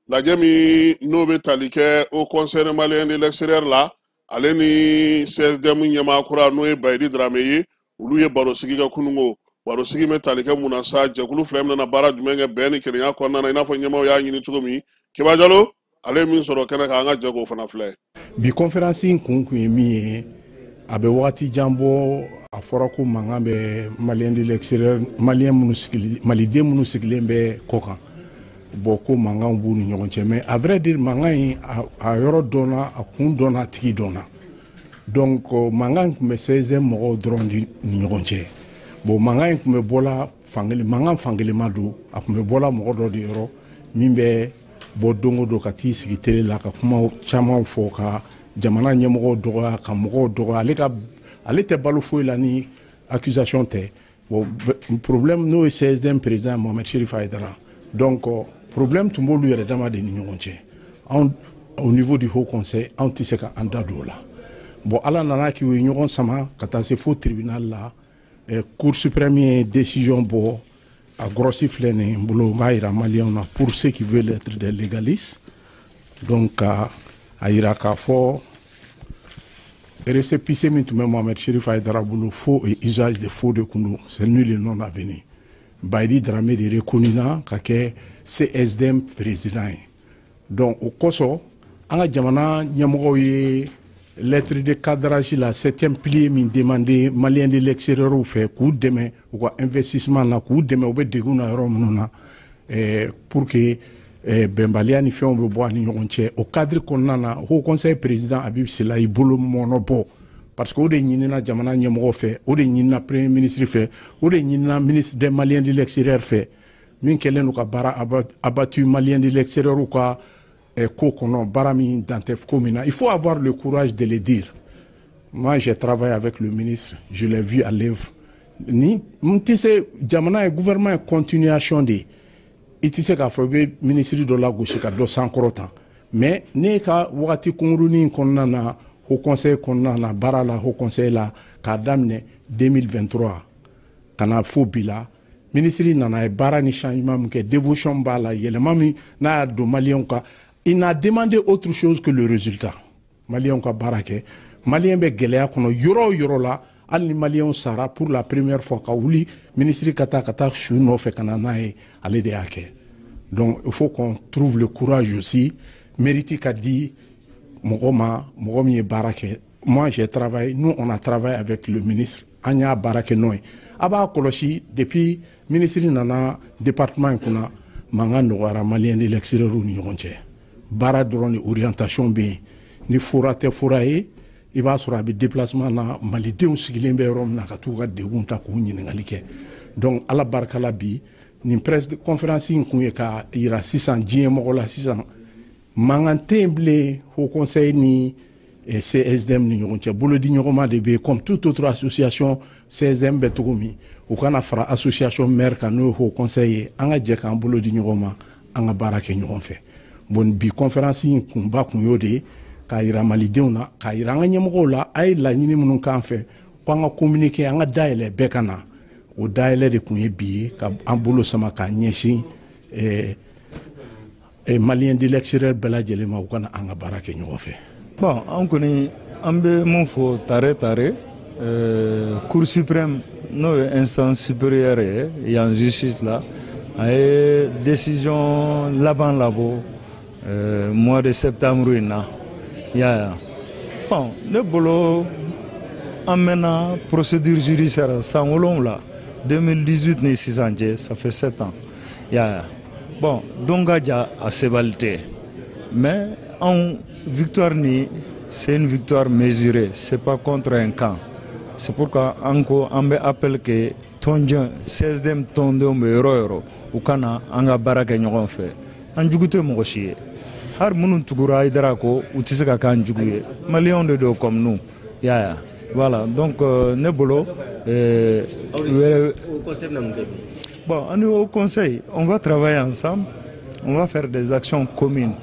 lajɛ min n'o bɛ tali kɛ au conseil malien de l'extérieur la ale ni CSDM ɲɛmaa kura n'o ye Bayidi Darame ye olu ye baro sigi kɛ kununko baro sigi bɛ tali kɛ mun na sa jɛkulu fila min na baara jumɛn kɛ bɛn ni kelenya kɔnɔna na i n'a fɔ ɲɛmaaw y'a ɲini cogo min Keba Jalo ale ye min sɔrɔ kɛnɛ kan an ka jɛk'o fana filɛ bi conférence in kun ye min ye a bɛ wagati jan bɔ a fɔra ko mankan bɛ malien de l'extérieur malien minnu sigilen maliden minnu sigilen bɛ kɔ kan bon ko mankan b'u ni ɲɔgɔn cɛ mais à vrai dire mankan in a yɔrɔ dɔnna a kun dɔnna a tigi dɔnna donc mankan tun bɛ 16e mɔgɔw dɔrɔn ni ɲɔgɔn cɛ bon mankan in tun bɛ bɔla fankelen mankan fankelenma don a tun bɛ bɔla mɔgɔ dɔ de yɔrɔ min bɛ bɔ don o don ka t'i sigi télé la ka kuma caman fɔ ka jamana ɲɛmɔgɔw dɔgɔya ka mɔgɔw dɔgɔya ale tɛ balo foyi la ni accusation tɛ bon problème n'o ye 16e président Mohamed Cherif Aïdara donc problème tun b'olu yɛrɛ dama de ni ɲɔgɔn cɛ anw au niveau du haut conseil anw tɛ se ka an da don o la bon ala nana k'i ye ɲɔgɔn sama ka taa se fo tribunal la cour suprême ye décision bɔ a grossi filɛ nin bolo n b'a yira maliyɛnw na pour ceux qui veulent être des légalistes donc a yira k'a fɔ récépissé min tun bɛ Mohamed Cherif Aïdara bolo faux et usage de faux de kun don c'est nul et non avenu Bayidi Darame de reconnu na ka kɛ CSDM président ye donc o kosɔn an ka jamana ɲɛmɔgɔw ye lettre de cadrage la 7e pilier min demandé malien de l'extérieur ou fait coup demain ou investissement na coup demain ou be deguna romuna pour que benbalia ni fait on be boire ni ñonche au cadre konana au conseil président Habib Sila i bolo monobo parce que o de ñinina jamana ñemo fait o de ñinina premier ministre fait o de ñinina ministre des maliens de l'extérieur fait min kelen ka bara abattu malien de l'extérieur ou ka il faut avoir le courage de le dire. Moi, j'ai travaillé avec le ministre, je l'ai vu à l'œuvre. Ni jamana gouvernement est continuation de itise ka fobe ministre de la gauche ka do sankorota mais ne ka wakati kunruni konna na au conseil konna na barala au conseil la ka damne 2023 kana fobila ministre nana e bara ni changement ke dévotion bala yelema mi na do malien ka. Il n'a demandé autre chose que le résultat. Malien ka barake, malien be gelea kono yoro la, al ni malien sara pour la première fois ka wuli ministre kata shuno fe kanana e ale de ake. Donc il faut qu'on trouve le courage aussi. Mérite ka di mogomi barake. Moi j'ai travaillé, nous on a travaillé avec le ministre Anya barake noy. Aba koloshi depuis ministre nana département kuna manga no malien de l'extérieur ni yonche. Bara drone orientation be ni forate foraye i ba sura bi déplacement na malidenw sigilen be rom na ka tu ga degunta ko ɲiningali kɛ donc ala barkala bi ni presse de conférence kun ye ka ira 600 diɲɛ mɔgɔ la 600 mangan temble au conseil ni CSDM ni ɲɔgɔn cɛ bolodi ɲɔgɔnma de be comme toute autre association CSDM bɛ togo min u kana fara association maire kan n'o au conseil ye an ka jɛ k'an bolodi ɲɔgɔnma an ka baara kɛ ɲɔgɔn fɛ. Bon bi conférence kun ba kun yo de ka ira malidenw na ka ira an ɲɛmɔgɔw la ay la ɲini minnu kan fɛ ko an ka communiquer an ka dayɛlɛ bɛɛ ka na o dayɛlɛ de kun ye bi ka an bolo sama ka ɲɛsin malien de l'extérieur bɛɛ lajɛlen ma u kana an ka baara kɛ ɲɔgɔn fɛ. Bon an kɔni an bɛ mun fɔ tare cour suprême n'o ye instance supérieure ye yan justice la a ye décision laban labɔ mois de septembre in na ya bon ne bolo an mɛnna procédure judiciaire san 7 2018 ni sisan cɛ ça fait 7 ans ya bon don ka ja a sebali tɛ mais anw victoire ni c'est une victoire mesurée c'est pas contre un camp c'est pourquoi an ko an bɛ appel kɛ tɔnjɛn 16e tɔndenw bɛ yɔrɔ yɔrɔ u kana an ka baara kɛ ɲɔgɔn fɛ an jugu tɛ mɔgɔ si ye har minnu tugura Haidara ko u tɛ se ka k'an jugu ye maliyɛnw de don comme nous ya voilà donc ne bolo bon ani au conseil on va travailler ensemble on va faire des actions communes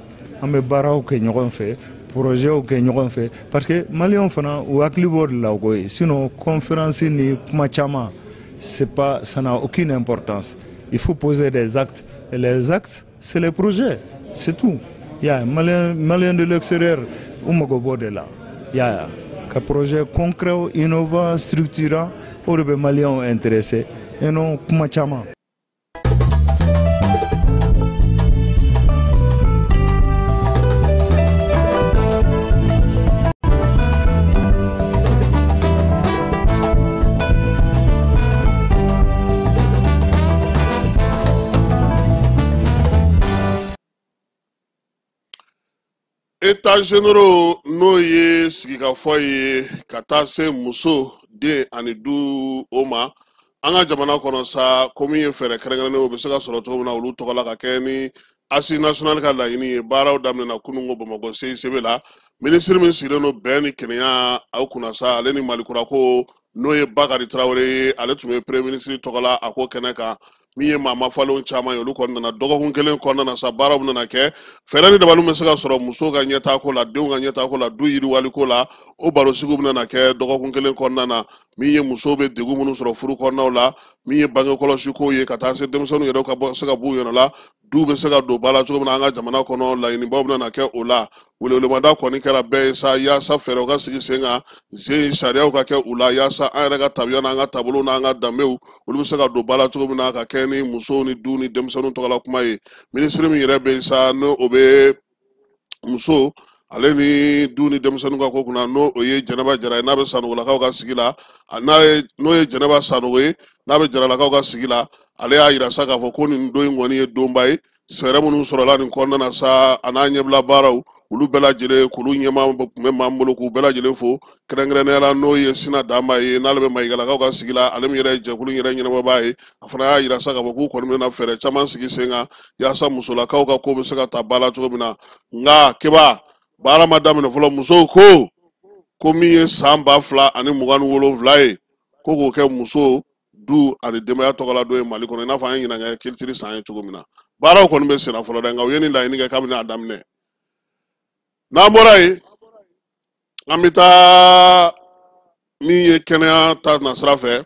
an bɛ baaraw kɛ ɲɔgɔn fɛ projet au ɲɔgɔn fɛ parce que maliyɛnw fana u hakili b'o de la koyi sinon conférence ni kuma caman c'est pas ça n'a aucune importance. Il faut poser des actes. Et les actes, c'est les projets. C'est tout. Il y a un malien de l'extérieur, ou Mogobo de là. Il y a un projet concret, innovant, structurant, où les Maliens intéressés. Et non, Kumachama. États généraux n'o ye sigikafɔ ye ka taa se muso den ani du o ma an ka jamana kɔnɔ sa komi ye fɛɛrɛ kɛrɛnkɛrɛnnen o bɛ se ka sɔrɔ cogo min na olu tɔgɔ la ka kɛ ni asi national ka laɲini ye baaraw daminɛna kunungo Bamakɔ CICB la ministre min sigilen don bɛn ni kɛnɛya aw kunna sa ale ni Malikura ko n'o ye Bakari Traoré ye ale tun bɛ premier ministre tɔgɔ la a ko kɛnɛ kan min ye maa mafalenw caman ye olu kɔni nana dɔgɔkun kelen kɔnɔna na sa baaraw nana kɛ fɛɛrɛ ni dabaliw bɛ se ka sɔrɔ musow ka ɲɛtaako la denw ka ɲɛtaako la du yiriwaliko la o barosigiw bɛna kɛ dɔgɔkun kelen kɔnɔna na min ye musow bɛ degun minnu sɔrɔ furu kɔnɔnaw la min ye bange kɔlɔsiko ye ka taa se denmisɛnninw yɛrɛ ka se ka b'u yɛrɛ la du bɛ se ka don ba la cogo min na an ka jamana kɔnɔ laɲinibaw bɛna kɛ o la welewelemada kɔni kɛra bɛɛ ye sa yaasa fɛɛrɛw ka sigi sen kan sariyaw ka kɛ u la yaasa an yɛrɛ ka tabiya n'an ka taabolo n'an ka danbew olu bɛ se ka don ba la cogo min na ka kɛ ni musow ni du ni denmisɛnninw tɔgɔla kuma ye minisiri min yɛrɛ bɛ sa n'o o bɛ muso ale ni du ni denmisɛnninw ka ko kunna n'o o ye jɛnɛba jara ye n'a bɛ sanugulakaw ka sigi la n'o ye jɛnɛba sanugo ye n'a bɛ jaralakaw ka sigi la ale y'a yira sa k'a fɔ ko nin don in kɔni ye donba ye fɛɛrɛ minnu sɔrɔla nin kɔnɔna na sa a n'a ɲɛbila baaraw olu bɛɛ lajɛlen k'olu ɲɛmaa tun bɛ maa min bolo k'u bɛɛ lajɛlen fo kɛrɛnkɛrɛnnenya la n'o ye Sina Dama ye n'ale bɛ Mayigalakaw ka sigi la ale min yɛrɛ ye jɛkulu in yɛrɛ ɲɛnabɔbaa ye a fana y'a yira sa k'a fɔ k'u kɔni bɛna fɛɛrɛ caman sigi sen kan yaasa musolakaw ka ko bɛ se ka ta ba la cogo min na nka keba baara ma daminɛ fɔlɔ musow ko min ye san 2027 ye ko k'o kɛ muso du ani denbaya tɔgɔla dɔ ye Mali kɔnɔ i n'a fɔ an ye ɲinan kɛ kilitiri san ye cogo min na baaraw kɔni bɛ senna fɔlɔ dɛ nka u ye nin laɲini kɛ kabini a daminɛ n'an bɔra yen an bɛ taa min ye kɛnɛya ta nasira fɛ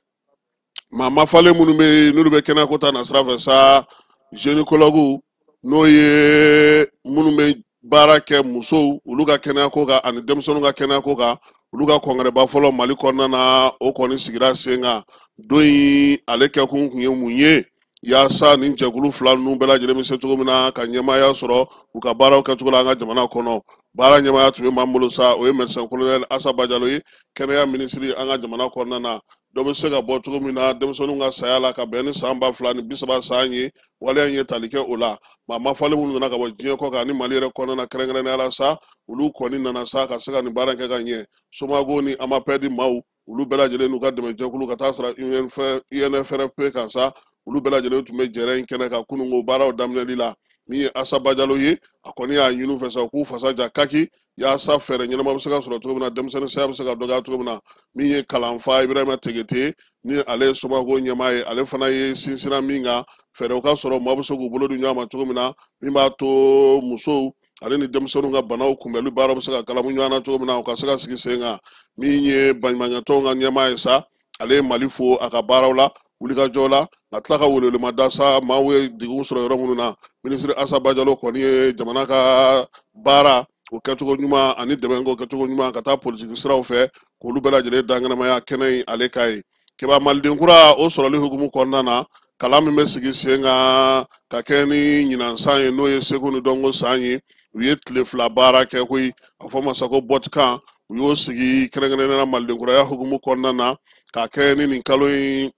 maa mafalen minnu bɛ yen n'olu bɛ kɛnɛya ko ta nasira fɛ sa gynécologues n'o ye minnu bɛ baara kɛ musow olu ka kɛnɛya ko kan ani denmisɛnninw ka kɛnɛya ko kan olu ka kɔnkɔrɛba fɔlɔ Mali kɔnɔna na o kɔni sigira sen kan don in ale kɛkun tun ye mun ye yaasa nin jɛkulu fila ninnu bɛɛ lajɛlen bɛ se cogo min na ka ɲɛmaaya sɔrɔ u ka baaraw kɛcogo la an ka jamana kɔnɔ baara ɲɛmaaya tun bɛ maa min bolo sa o ye médecin colonel Asaba Jalo ye kɛnɛya minisiri an ka jamana kɔnɔna na dɔ bɛ se ka bɔ cogo min na denmisɛnninw ka saya la ka bɛn ni san 2030 san ye waleya in ye tali kɛ o la maa mafalen minnu nana ka bɔ diɲɛ kɔ kan ni Mali yɛrɛ kɔnɔna na kɛrɛnkɛrɛnnenya la sa olu kɔni nana sa ka se ka nin baara kɛ ka ɲɛ Somago ni AMAPED maaw olu bɛɛ lajɛlen n'u ka dɛmɛjɛkulu ka taa sara UNFRP kan sa olu bɛɛ lajɛlen tun bɛ jɛrɛ in kɛnɛ kan kunungo baaraw daminɛli la min ye Asaba Jalo ye a kɔni y'a ɲini u fɛ sa k'u fasa ja kaki yaasa fɛɛrɛ ɲɛnama bɛ se ka sɔrɔ cogo min na denmisɛnnin saya bɛ se ka dɔgɔya cogo min na min ye kalanfa Ibrahima Tegete ni ale ye Somago ɲɛmaa ye ale fana ye sinsinna min kan fɛɛrɛw ka sɔrɔ maa bɛ se k'u bolo di ɲɔgɔn ma cogo min na min b'a to musow ale ni denmisɛnninw ka banaw kunbɛnli baaraw bɛ se ka kalamu ɲɔgɔn na cogo min na u ka se ka sigi sen kan min ye baɲumankɛtɔnw ka ɲɛmaa ye sa ale ye Mali fo a ka baaraw la wulikajɔ la ka tila ka welewelema sa maaw ye degun sɔrɔ yɔrɔ minnu na minisiri Asaba Jalo kɔni ye jamana ka baara o kɛcogo ɲuman ani dɛmɛ ko kɛcogo ɲuman ka taa politiki siraw fɛ k'olu bɛɛ lajɛlen danganamaya kɛnɛ in ale ka ye kɛba maliden kura o sɔrɔli hukumu kɔnɔna na kalan min bɛ sigi sen kan ka kɛ ni ɲinan san ye n'o ye segu ni dɔnko san ye u ye tile 2 baara kɛ koyi a fɔ ma sa ko bɔtikan u y'o sigi kɛrɛnkɛrɛnnenya maliden kuraya hukumu kɔnɔna na ka kɛ ni nin kalo in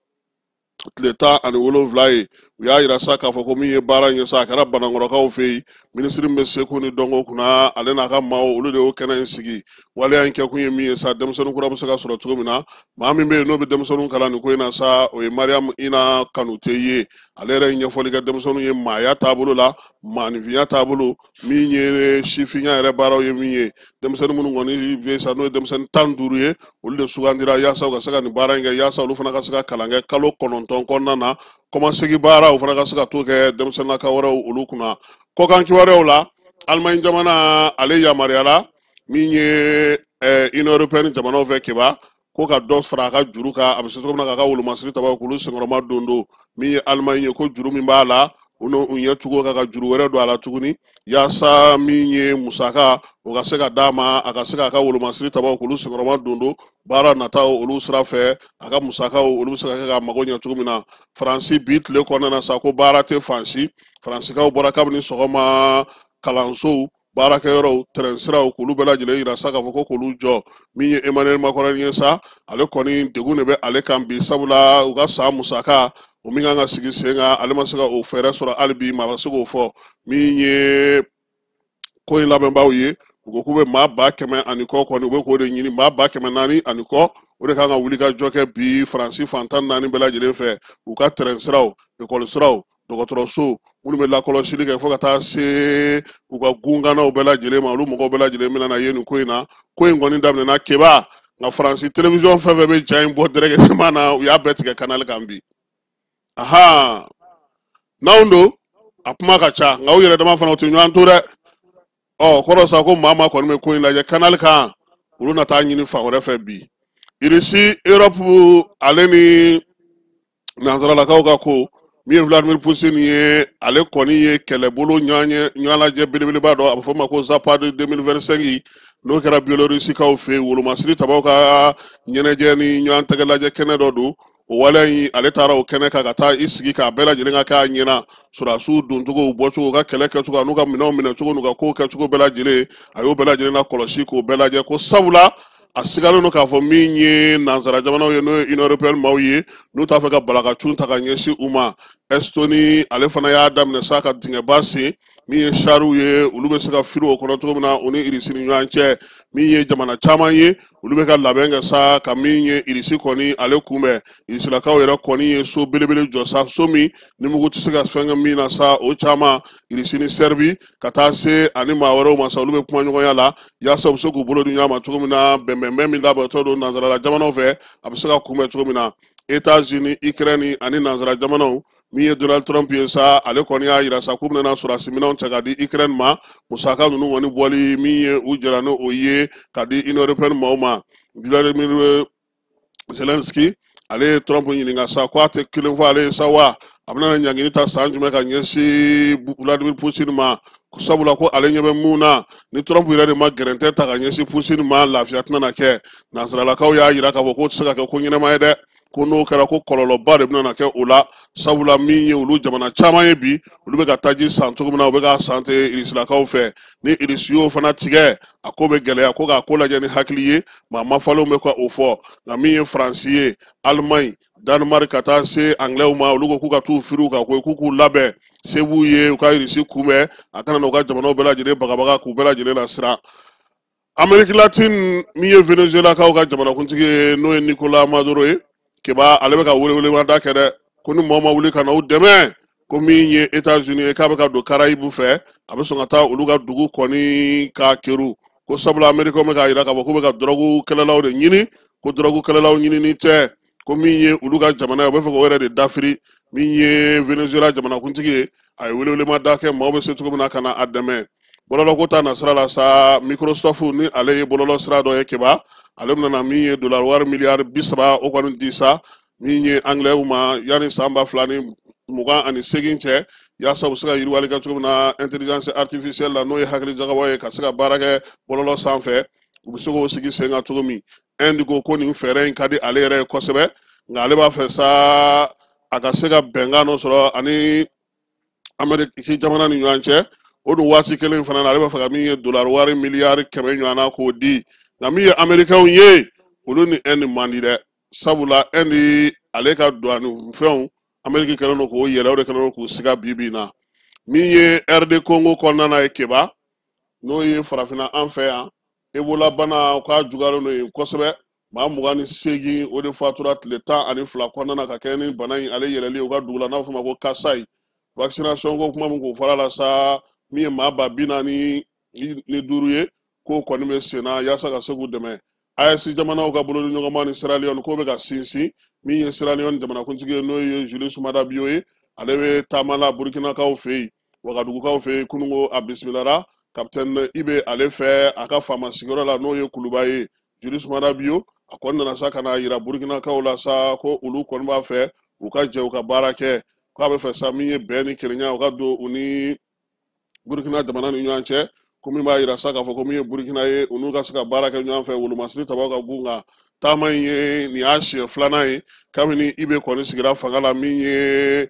tile 17 ye u y'a yira sa k'a fɔ ko min ye baara in ye sa a kɛra Banankɔrɔkaw fɛ yen minisiri min bɛ seko ni dɔnko kunna ale n'a ka maaw olu de y'o kɛnɛ in sigi waleya in kɛkun ye min ye sa denmisɛnnin kura bɛ se ka sɔrɔ cogo min na maa min bɛ yen n'o bɛ denmisɛnninw kalan nin ko in na sa o ye Mariam Ina Kanute ye ale yɛrɛ ye ɲɛfɔli kɛ denmisɛnninw ye maaya taabolo la maanifinya taabolo min ye sifinya yɛrɛ baaraw ye min ye denmisɛnnin minnu kɔni bɛ sa n'o ye denmisɛnnin 15 ye olu de sugandira yaasa u ka se ka nin baara in kɛ yaasa olu fana ka se ka kalan kɛ kalo 9 kɔnɔna na kɔmasegi baara u fana ka se ka t'o kɛ denmisɛnninnaka wɛrɛw olu kunna kɔkan kibaruyaw la Allemagne jamana ale yamaruyara min ye Union Européenne jamanaw fɛ keba ko ka dɔ fara a ka juru kan a bɛ se cogo min na k'a ka wolomasiri tabaw k'olu senkɔrɔma don min ye Allemagne ye ko juru min b'a la u ɲɛ tugu ka juru wɛrɛ don a la tuguni yaasa min ye musaka o ka se ka d'a ma a ka se k'a ka wolomasiri tabaw k'olu senkɔrɔma don baara nataw olu sira fɛ a ka musakaw olu bɛ se ka kɛ k'a mago ɲɛ cogo min na Faransi bi tile kɔnɔna na sa ko baara tɛ fansi Faransikaw bɔra kabini sɔgɔma kalansow baarakɛyɔrɔw terrain siraw k'olu bɛɛ lajɛlen yira sa k'a fɔ ko k'olu jɔ min ye Emmanuel Macron ye sa ale kɔni degun de bɛ ale kan bi sabula u ka san musaka o min kan ka sigi sen kan ale ma se ka o fɛɛrɛ sɔrɔ hali bi maa ma se k'o fɔ min ye ko in labɛnbaaw ye u ko k'u bɛ maa 100 kɔ kɔni u bɛ k'o de ɲini maa 400 kɔ o de kan ka wuli ka jɔ kɛ bi Faransi fan 14 bɛɛ lajɛlen fɛ u ka terrain siraw école siraw dɔgɔtɔrɔso minnu bɛ lakɔlɔsili kɛ fo ka taa se u ka gunganaw bɛɛ lajɛlen ma olu mɔgɔw bɛɛ lajɛlen bɛna na ye nin ko in na ko in kɔni daminɛna keba nka Faransi télévision fɛn fɛn bɛ ja in bɔ directement na u y'a bɛɛ tigɛ canal kan bi aha n'anw don a kuma ka ca nka u yɛrɛ dama fana u tɛ ɲɔgɔn to dɛ kɔrɔ sa ko maa kɔni bɛ ko in lajɛ canal kan olu na taa ɲini fan wɛrɛ fɛ bi irisi Europe ale ni nanzaralakaw ka ko min ye Vladimir Poutine ye ale kɔni ye kɛlɛbolo ɲɔgɔnlajɛ belebeleba dɔ a bɛ fɔ ma ko Zapad 2025 n'o kɛra Biélorusikaw fɛ yen wolomasiri tabaw ka ɲɛnajɛ ni ɲɔgɔn tɛgɛ lajɛ kɛnɛ dɔ don o wala yi ale taara o kɛnɛ kan ka taa i sigi k'a bɛɛ lajɛlen ka k'a ɲɛna sɔrɔdasiw doncogo bɔcogo ka kɛlɛ kɛcogo n'u ka minɛnw minɛcogo n'u ka kow kɛcogo bɛɛ lajɛlen a y'o bɛɛ lajɛlen na kɔlɔsi k'o bɛɛ lajɛ ko sabula a sigalen don k'a fɔ min ye nansara jamanaw ye n'o ye Union européenne maaw ye n'u t'a fɛ ka balakacun ta ka ɲɛsin u ma Estonie ale fana y'a daminɛ sa ka dingɛba sen min ye chariw ye olu bɛ se ka firi o kɔnɔ cogo min na o ni Irisi ni ɲɔgɔn cɛ min ye jamana caman ye olu bɛ ka labɛn kɛ sa ka min ye Irisi kɔni ale kunbɛn Irisilakaw yɛrɛ kɔni ye so belebele jɔ sa so min ni mugu tɛ se ka fɛn kɛ min na sa o caman Irisi ni Serbi ka taa se ani maa wɛrɛw ma sa olu bɛ kuma ɲɔgɔnya la yaasa u bɛ se k'u bolo di ɲɔgɔn ma cogo min na bɛnbɛnbɛn min labɛntɔ don nansarala jamanaw fɛ a bɛ se ka kunbɛn cogo min na États-Unis Ukraine ani nansara jamanaw min ye Donald Trump ye sa ale kɔni y'a yira sa k'u bɛna sɔrɔdasi minɛnw cɛ ka di Ukraine ma musaka ninnu kɔni bɔli min ye u jɛra n'o ye ka di Union européenne maaw ma Vladimir Zelensky ale ye Trump ɲininka sa ko a tɛ kelen fɔ ale ye sa wa a bɛna ɲangini ta san jumɛn ka ɲɛsin Vladimir Putin ma sabula ko ale ɲɛ bɛ mun na ni Trump yɛrɛ de ma gɛrɛntɛ ta ka ɲɛsin Putin ma lafiya tɛna na kɛ nansaralakaw y'a yira k'a fɔ k'o tɛ se ka kɛ ko ɲɛnama ye dɛ ko n'o kɛra ko kɔlɔlɔba de bɛna kɛ o la sabula min ye olu jamana caman ye bi olu bɛ ka taji san cogo min na u bɛ ka san tɛ Irisilakaw fɛ ni Irisi y'o fana tigɛ a ko bɛ gɛlɛya ko k'a ko lajɛ ni hakili ye maa mafalenw bɛ ka o fɔ nka min ye Faransi ye Alimaɲi Danemark ka taa se Anglɛw ma olu ko k'u ka t'u firi u kan ko k'u labɛn se b'u ye u ka Irisi kunbɛn a kana na u ka jamanaw bɛɛ lajɛlen bagabaga k'u bɛɛ lajɛlen lasiran Amérique latine min ye Venezuelakaw ka jamanakuntigi ye n'o ye Nicolas Maduro ye keba ale bɛ ka welewelemada kɛ dɛ ko ni mɔgɔ ma wuli ka na u dɛmɛ ko min ye États-Unis ye k'a bɛ ka don Caraïbes fɛ a bɛ sɔn ka taa olu ka dugu kɔni k'a keru ko sabula Américain bɛ k'a jira k'a fɔ k'u bɛ ka dɔrɔgu kɛlɛlaw de ɲini ko dɔrɔgu kɛlɛlaw ɲinini tɛ ko min ye olu ka jamana ye u bɛ fɛ k'o yɛrɛ de dafiri min ye Venezuela jamanakuntigi ye a ye welewelemada kɛ maaw bɛ se cogo min na ka na a dɛmɛ bɔlɔlɔko ta nasira la sa Microsoft ni ale ye bɔlɔlɔ sira dɔ ye keba ale bɛna min ye dollar wari miliyari 30 o kɔni di sa min ye Anglɛw ma yanni san 2028 cɛ yaasa u bɛ se ka yiriwali kɛ cogo min na intelligence artificielle la n'o ye hakili jagabɔ ye ka se ka baara kɛ bɔlɔlɔ sanfɛ u bɛ se k'o sigi sen kan cogo min Inde ko nin fɛɛrɛ in ka di ale yɛrɛ ye kosɛbɛ nka ale b'a fɛ sa a ka se ka bɛnkan dɔ sɔrɔ ani Amérique jamana ni ɲɔgɔn cɛ o don waati kelen fana na ale b'a fɛ ka min ye dollar wari miliyari 100 ɲɔgɔnna k'o di nka min ye Américains ye olu ni Inde man di dɛ sabula Inde ale ka douane fɛnw Amérique kɛlen don k'o yɛlɛ o de kɛlen don k'u siga bi na min ye RD Congo kɔnɔna na ye keba n'o ye farafinna an fɛ yan Ebola bana k'a juguyalen don yen kosɛbɛ maa 28 o de fatura tile 12 kɔnɔna na ka kɛ ni bana in ale yɛlɛli u ka dugu la n'a bɛ fɔ o ma ko Kasai vaccination ko kuma min k'o fara la sa min ye maa 45 ye k'o kɔni bɛ sen na yaasa ka se k'u dɛmɛ AES jamanaw ka bolo di ɲɔgɔnma ni Sierra Leone k'o bɛ ka sinsin min ye Sierra Leone jamanakuntigi ye n'o ye Julius Maada Bio ye ale bɛ taama la Burkinakaw fɛ yen Wagadugukaw fɛ yen kununko a bisimilara capitaine Ibe ale fɛ a ka faama sigiyɔrɔ la n'o ye Kuluba ye Julius Maada Bio a kɔni nana sa ka na yira Burkinakaw la sa ko olu kɔni b'a fɛ u ka jɛ u ka baara kɛ k'a bɛ fɛ sa min ye bɛn ni kelenya u ka don u ni Burkina jamana ni ɲɔgɔn cɛ ko min b'a yira sa k'a fɔ ko min ye Burkina ye u n'u ka se ka baara kɛ ɲɔgɔn fɛ wolomasiri tabaw ka gun nka taama in ye nin y'a siɲɛ 2nan ye kabini Ibe kɔni sigira fanga la min ye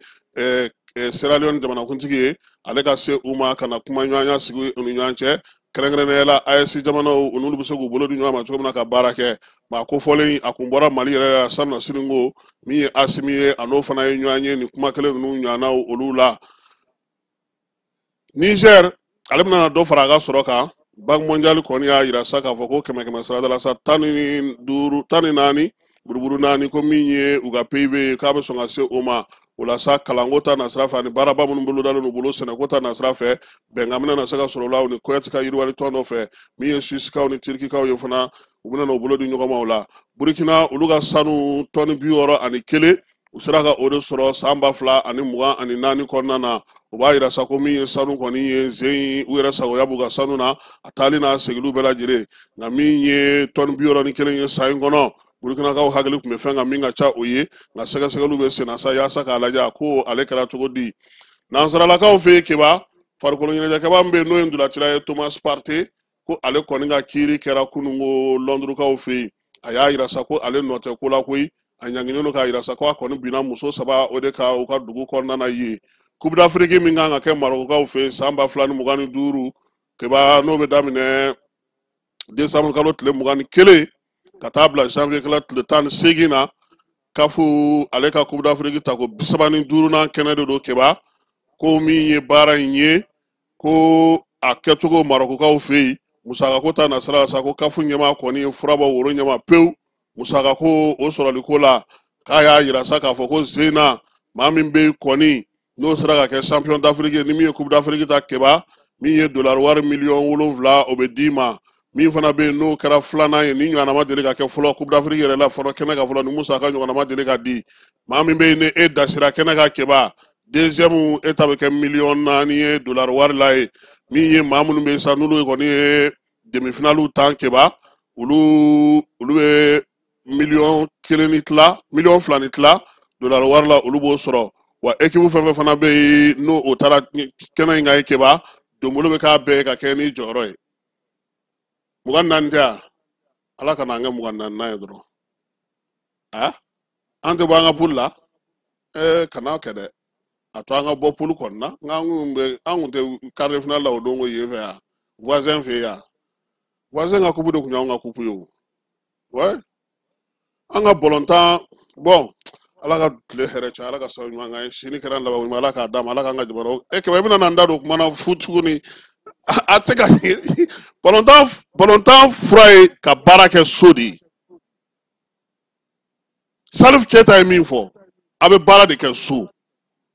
Sierra Leone jamanakuntigi ye ale ka se u ma ka na kuma ɲɔgɔnya sigi u ni ɲɔgɔn cɛ kɛrɛnkɛrɛnnenya la AES jamanaw u n'olu bɛ se k'u bolo di ɲɔgɔn ma cogo min na ka baara kɛ maa kofɔlen a kun bɔra Mali yɛrɛ la Sanna Siningo min ye Asimi ye a n'o fana ye ɲɔgɔn ye nin kuma kelen ninnu ɲɔgɔnnaw olu la Niger ale bɛna dɔ fara a ka sɔrɔ kan Banque mondiale kɔni y'a yira sa k'a fɔ ko 100 sarada la sa 14 buruburu 4 ko min ye u ka PIB k'a bɛ sɔn ka se o ma o la sa kalanko ta nasira fɛ ani baaraba minnu bolo dalen n'u bolo sɛnɛko ta nasira fɛ bɛnkan bɛna se ka sɔrɔ o la u ni Kuyate ka yiriwali tɔn dɔ fɛ min ye Suissekaw ni Turkikaw ye fana u bɛna n'u bolo di ɲɔgɔn ma o la Burkina olu ka sanu tɔni 61 u sera ka o de sɔrɔ san 2024 kɔnɔna na u b'a yira sa ko min ye sanu kɔni ye zen u yɛrɛ sagoya b'u ka sanu na a taali n'a segiliw bɛɛ lajɛlen nka min ye tɔni 61 ye san in kɔnɔ Burkinakaw hakili tun bɛ fɛn ka min ka ca o ye nka sɛgɛsɛgɛliw bɛ sen na sa yaasa k'a lajɛ a ko ale kɛra cogo di nansaralakaw fɛ yen keba farikolo ɲɛnajɛkɛba min bɛ yen n'o ye ndolatila ye Thomas Partey ko ale kɔni ka kiiri kɛra kununko Lɔndurukaw fɛ yen a y'a yira sa ko ale nɔ tɛ ko la koyi a ɲangini ka yira sa ko a kɔni bina muso saba o de ka u ka dugu kɔnɔna ye Coupe d'Afrique min kan ka kɛ Marocains fɛ san 2025 keba n'o bɛ daminɛ décembre kalo tile 21 ka taa bila janvier kalo tile 18 na kafu ale ka Coupe d'Afrique ta ko 35 nan kɛnɛ de do keba ko min ye baara in ye ko a kɛcogo Marocains fɛ musaka ko ta nasara sa ko kafu ɲɛma kɔni ye furabɔ woro ɲɛma pewu musaka ko o sɔrɔli ko la k'a y'a yira sa k'a fɔ ko Zena maa min bɛ kɔni n'o sera ka kɛ champion d'Afrique ni min ye Coupe d'Afrique ta keba min ye dollar wari $7,000,000 o bɛ d'i ma min fana bɛ n'o kɛra filanan ye ni ɲɔgɔnna ma deli ka kɛ fɔlɔ Coupe d'Afrique yɛrɛ la fɔlɔ kɛnɛ ka fɔlɔ ni musaka ɲɔgɔnna ma deli ka di maa min bɛ ni e dasira kɛnɛ ka keba deuxième e ta bɛ kɛ $4,000,000 ye dollar wari la ye min ye maa minnu bɛ sa n'olu kɔni ye demi-finale tan keba olu bɛ $1,000,000 ni tila $1,200,000 ni tila dollar wari la olu b'o sɔrɔ wa équipe fɛn fɛn fana bɛ yen n'o o taara kɛnɛ in ka ye keba donbolo bɛ k'a bɛɛ ka kɛ ni jɔyɔrɔ ye 24 tɛ ala kana an kɛ 24 ye dɔrɔn an tɛ bɔ an ka poule la kana kɛ dɛ a to an ka bɔ poule kɔnɔna an kun tɛ quart de finale la o don ko yen fɛ yan voisin fɛ yan voisin ka coupe de kun y'anw ka coupe ye o ouais an ka bɔlɔntan bon ala ka tile hɛrɛ cɛ ala ka sababu ɲuman kan ye sini kɛra laban ɲuman ala k'a d'a ma ala k'an ka jamana kɛmɛ bɛna na n da don kuma na fu tuguni a tɛ ka bɔlɔntan fura ye ka baara kɛ so de ye Salif Keita ye min fɔ a bɛ baara de kɛ so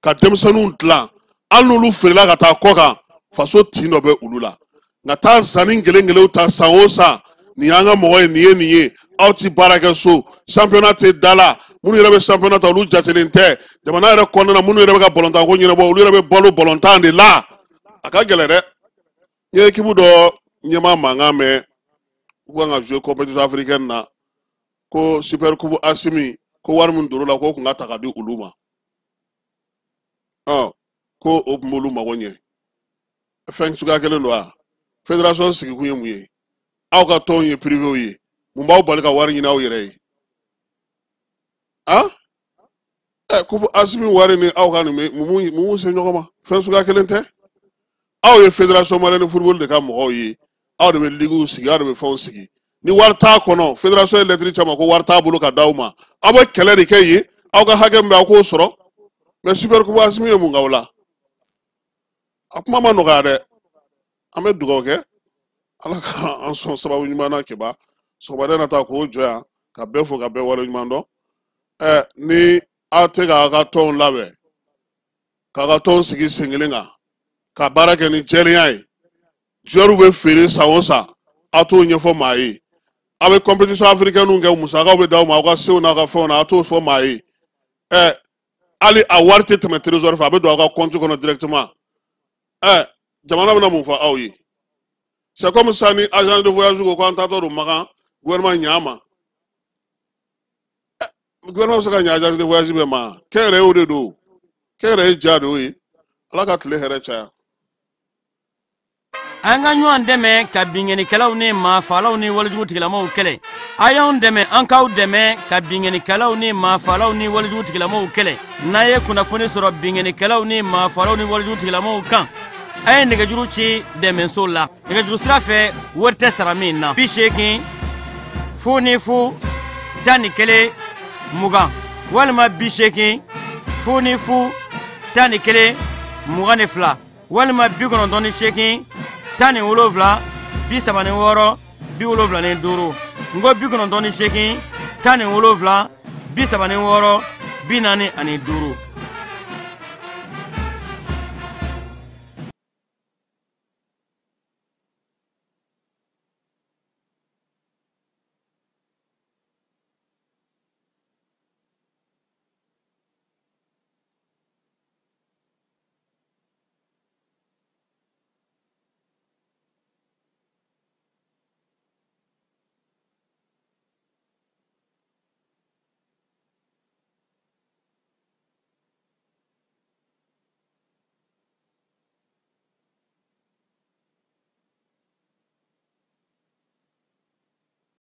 ka denmisɛnninw dilan hali n'olu feerela ka taa kɔ kan faso tin dɔ bɛ olu la nka taa zanni kelen-kelenw ta san o san nin y'an ka mɔgɔ ye nin ye aw ti baara kɛ so championnat tɛ da la minnu yɛrɛ bɛ championnat ta olu jatelen tɛ jamana yɛrɛ kɔnɔna na minnu yɛrɛ bɛ ka bɔlɔntan ko ɲɛnabɔ olu yɛrɛ bɛ balo bɔlɔntan de la a ka gɛlɛn dɛ n ye équipe dɔ ɲɛmaa mankan mɛn u kan ka jouer compétition africaine na ko super coupe Asimi ko wari min dor'o la k'o kun ka ta ka di olu ma ko o kun b'olu mago ɲɛ fɛn suguya kelen don wa fédération sigikun ye mun ye aw ka tɔnw ye privéw ye mun b'aw bali ka wari ɲini aw yɛrɛ ye coupe Asimi wari ni aw ka nin mun se ɲɔgɔn ma fɛn suguya kelen tɛ aw ye fédération malienne de football de ka mɔgɔw ye aw de bɛ liguw sigi aw de bɛ fɛnw sigi ni wari t'a kɔnɔ fédération ye lettre caman ko wari t'a bolo ka d'aw ma aw bɛ kɛlɛ de kɛ yen aw ka hakɛ min bɛ aw k'o sɔrɔ mais super coupe Asimi ye mun k'aw la a kuma ma nɔgɔya dɛ an bɛ dugawu kɛ ala ka an sɔn sababu ɲuman na kɛba sɔgɔmada na taa k'o jɔ yan ka bɛɛ fo ka bɛɛ wale ɲuman dɔn ni aw tɛ k'a ka tɔnw labɛn k'a ka tɔnw sigi sen kelen kan ka baara kɛ ni jɛlenya ye joueurs bɛ feere san o san aw t'o ɲɛfɔ maa ye aw bɛ compétition africaine kɛ musakaw bɛ d'aw ma aw ka sew n'a ka fɛnw na aw t'o fɔ maa ye hali a wari tɛ tɛmɛ trésor fɛ a bɛ don aw ka compte kɔnɔ directement jamana bɛna mun fɔ aw ye c'est comme ça ni agent de voyage ko k'an taatɔ don Makan gouvernement ɲ'a ma gouvernement bɛ se ka ɲɛ agent de voyage bɛɛ ma kɛnyɛrɛyew de don kɛnyɛrɛye diya de y'o ye ala ka tile hɛrɛ caya. an ka ɲɔgɔn dɛmɛ ka binkɛnikɛlaw ni maafalaw ni walijugutigilamɔgɔw kɛlɛ a y'anw dɛmɛ an k'aw dɛmɛ ka binkɛnikɛlaw ni maafalaw ni walijugutigilamɔgɔw kɛlɛ n'a ye kunnafoni sɔrɔ binkɛnikɛlaw ni maafalaw ni walijugutigilamɔgɔw kan a ye nɛgɛjuru ci dɛmɛso la nɛgɛjuru sira fɛ wari tɛ sara min na 80 00 11 20 walima 80 00 11 22 walima 98 17 36 75 ngo 98 17 36 45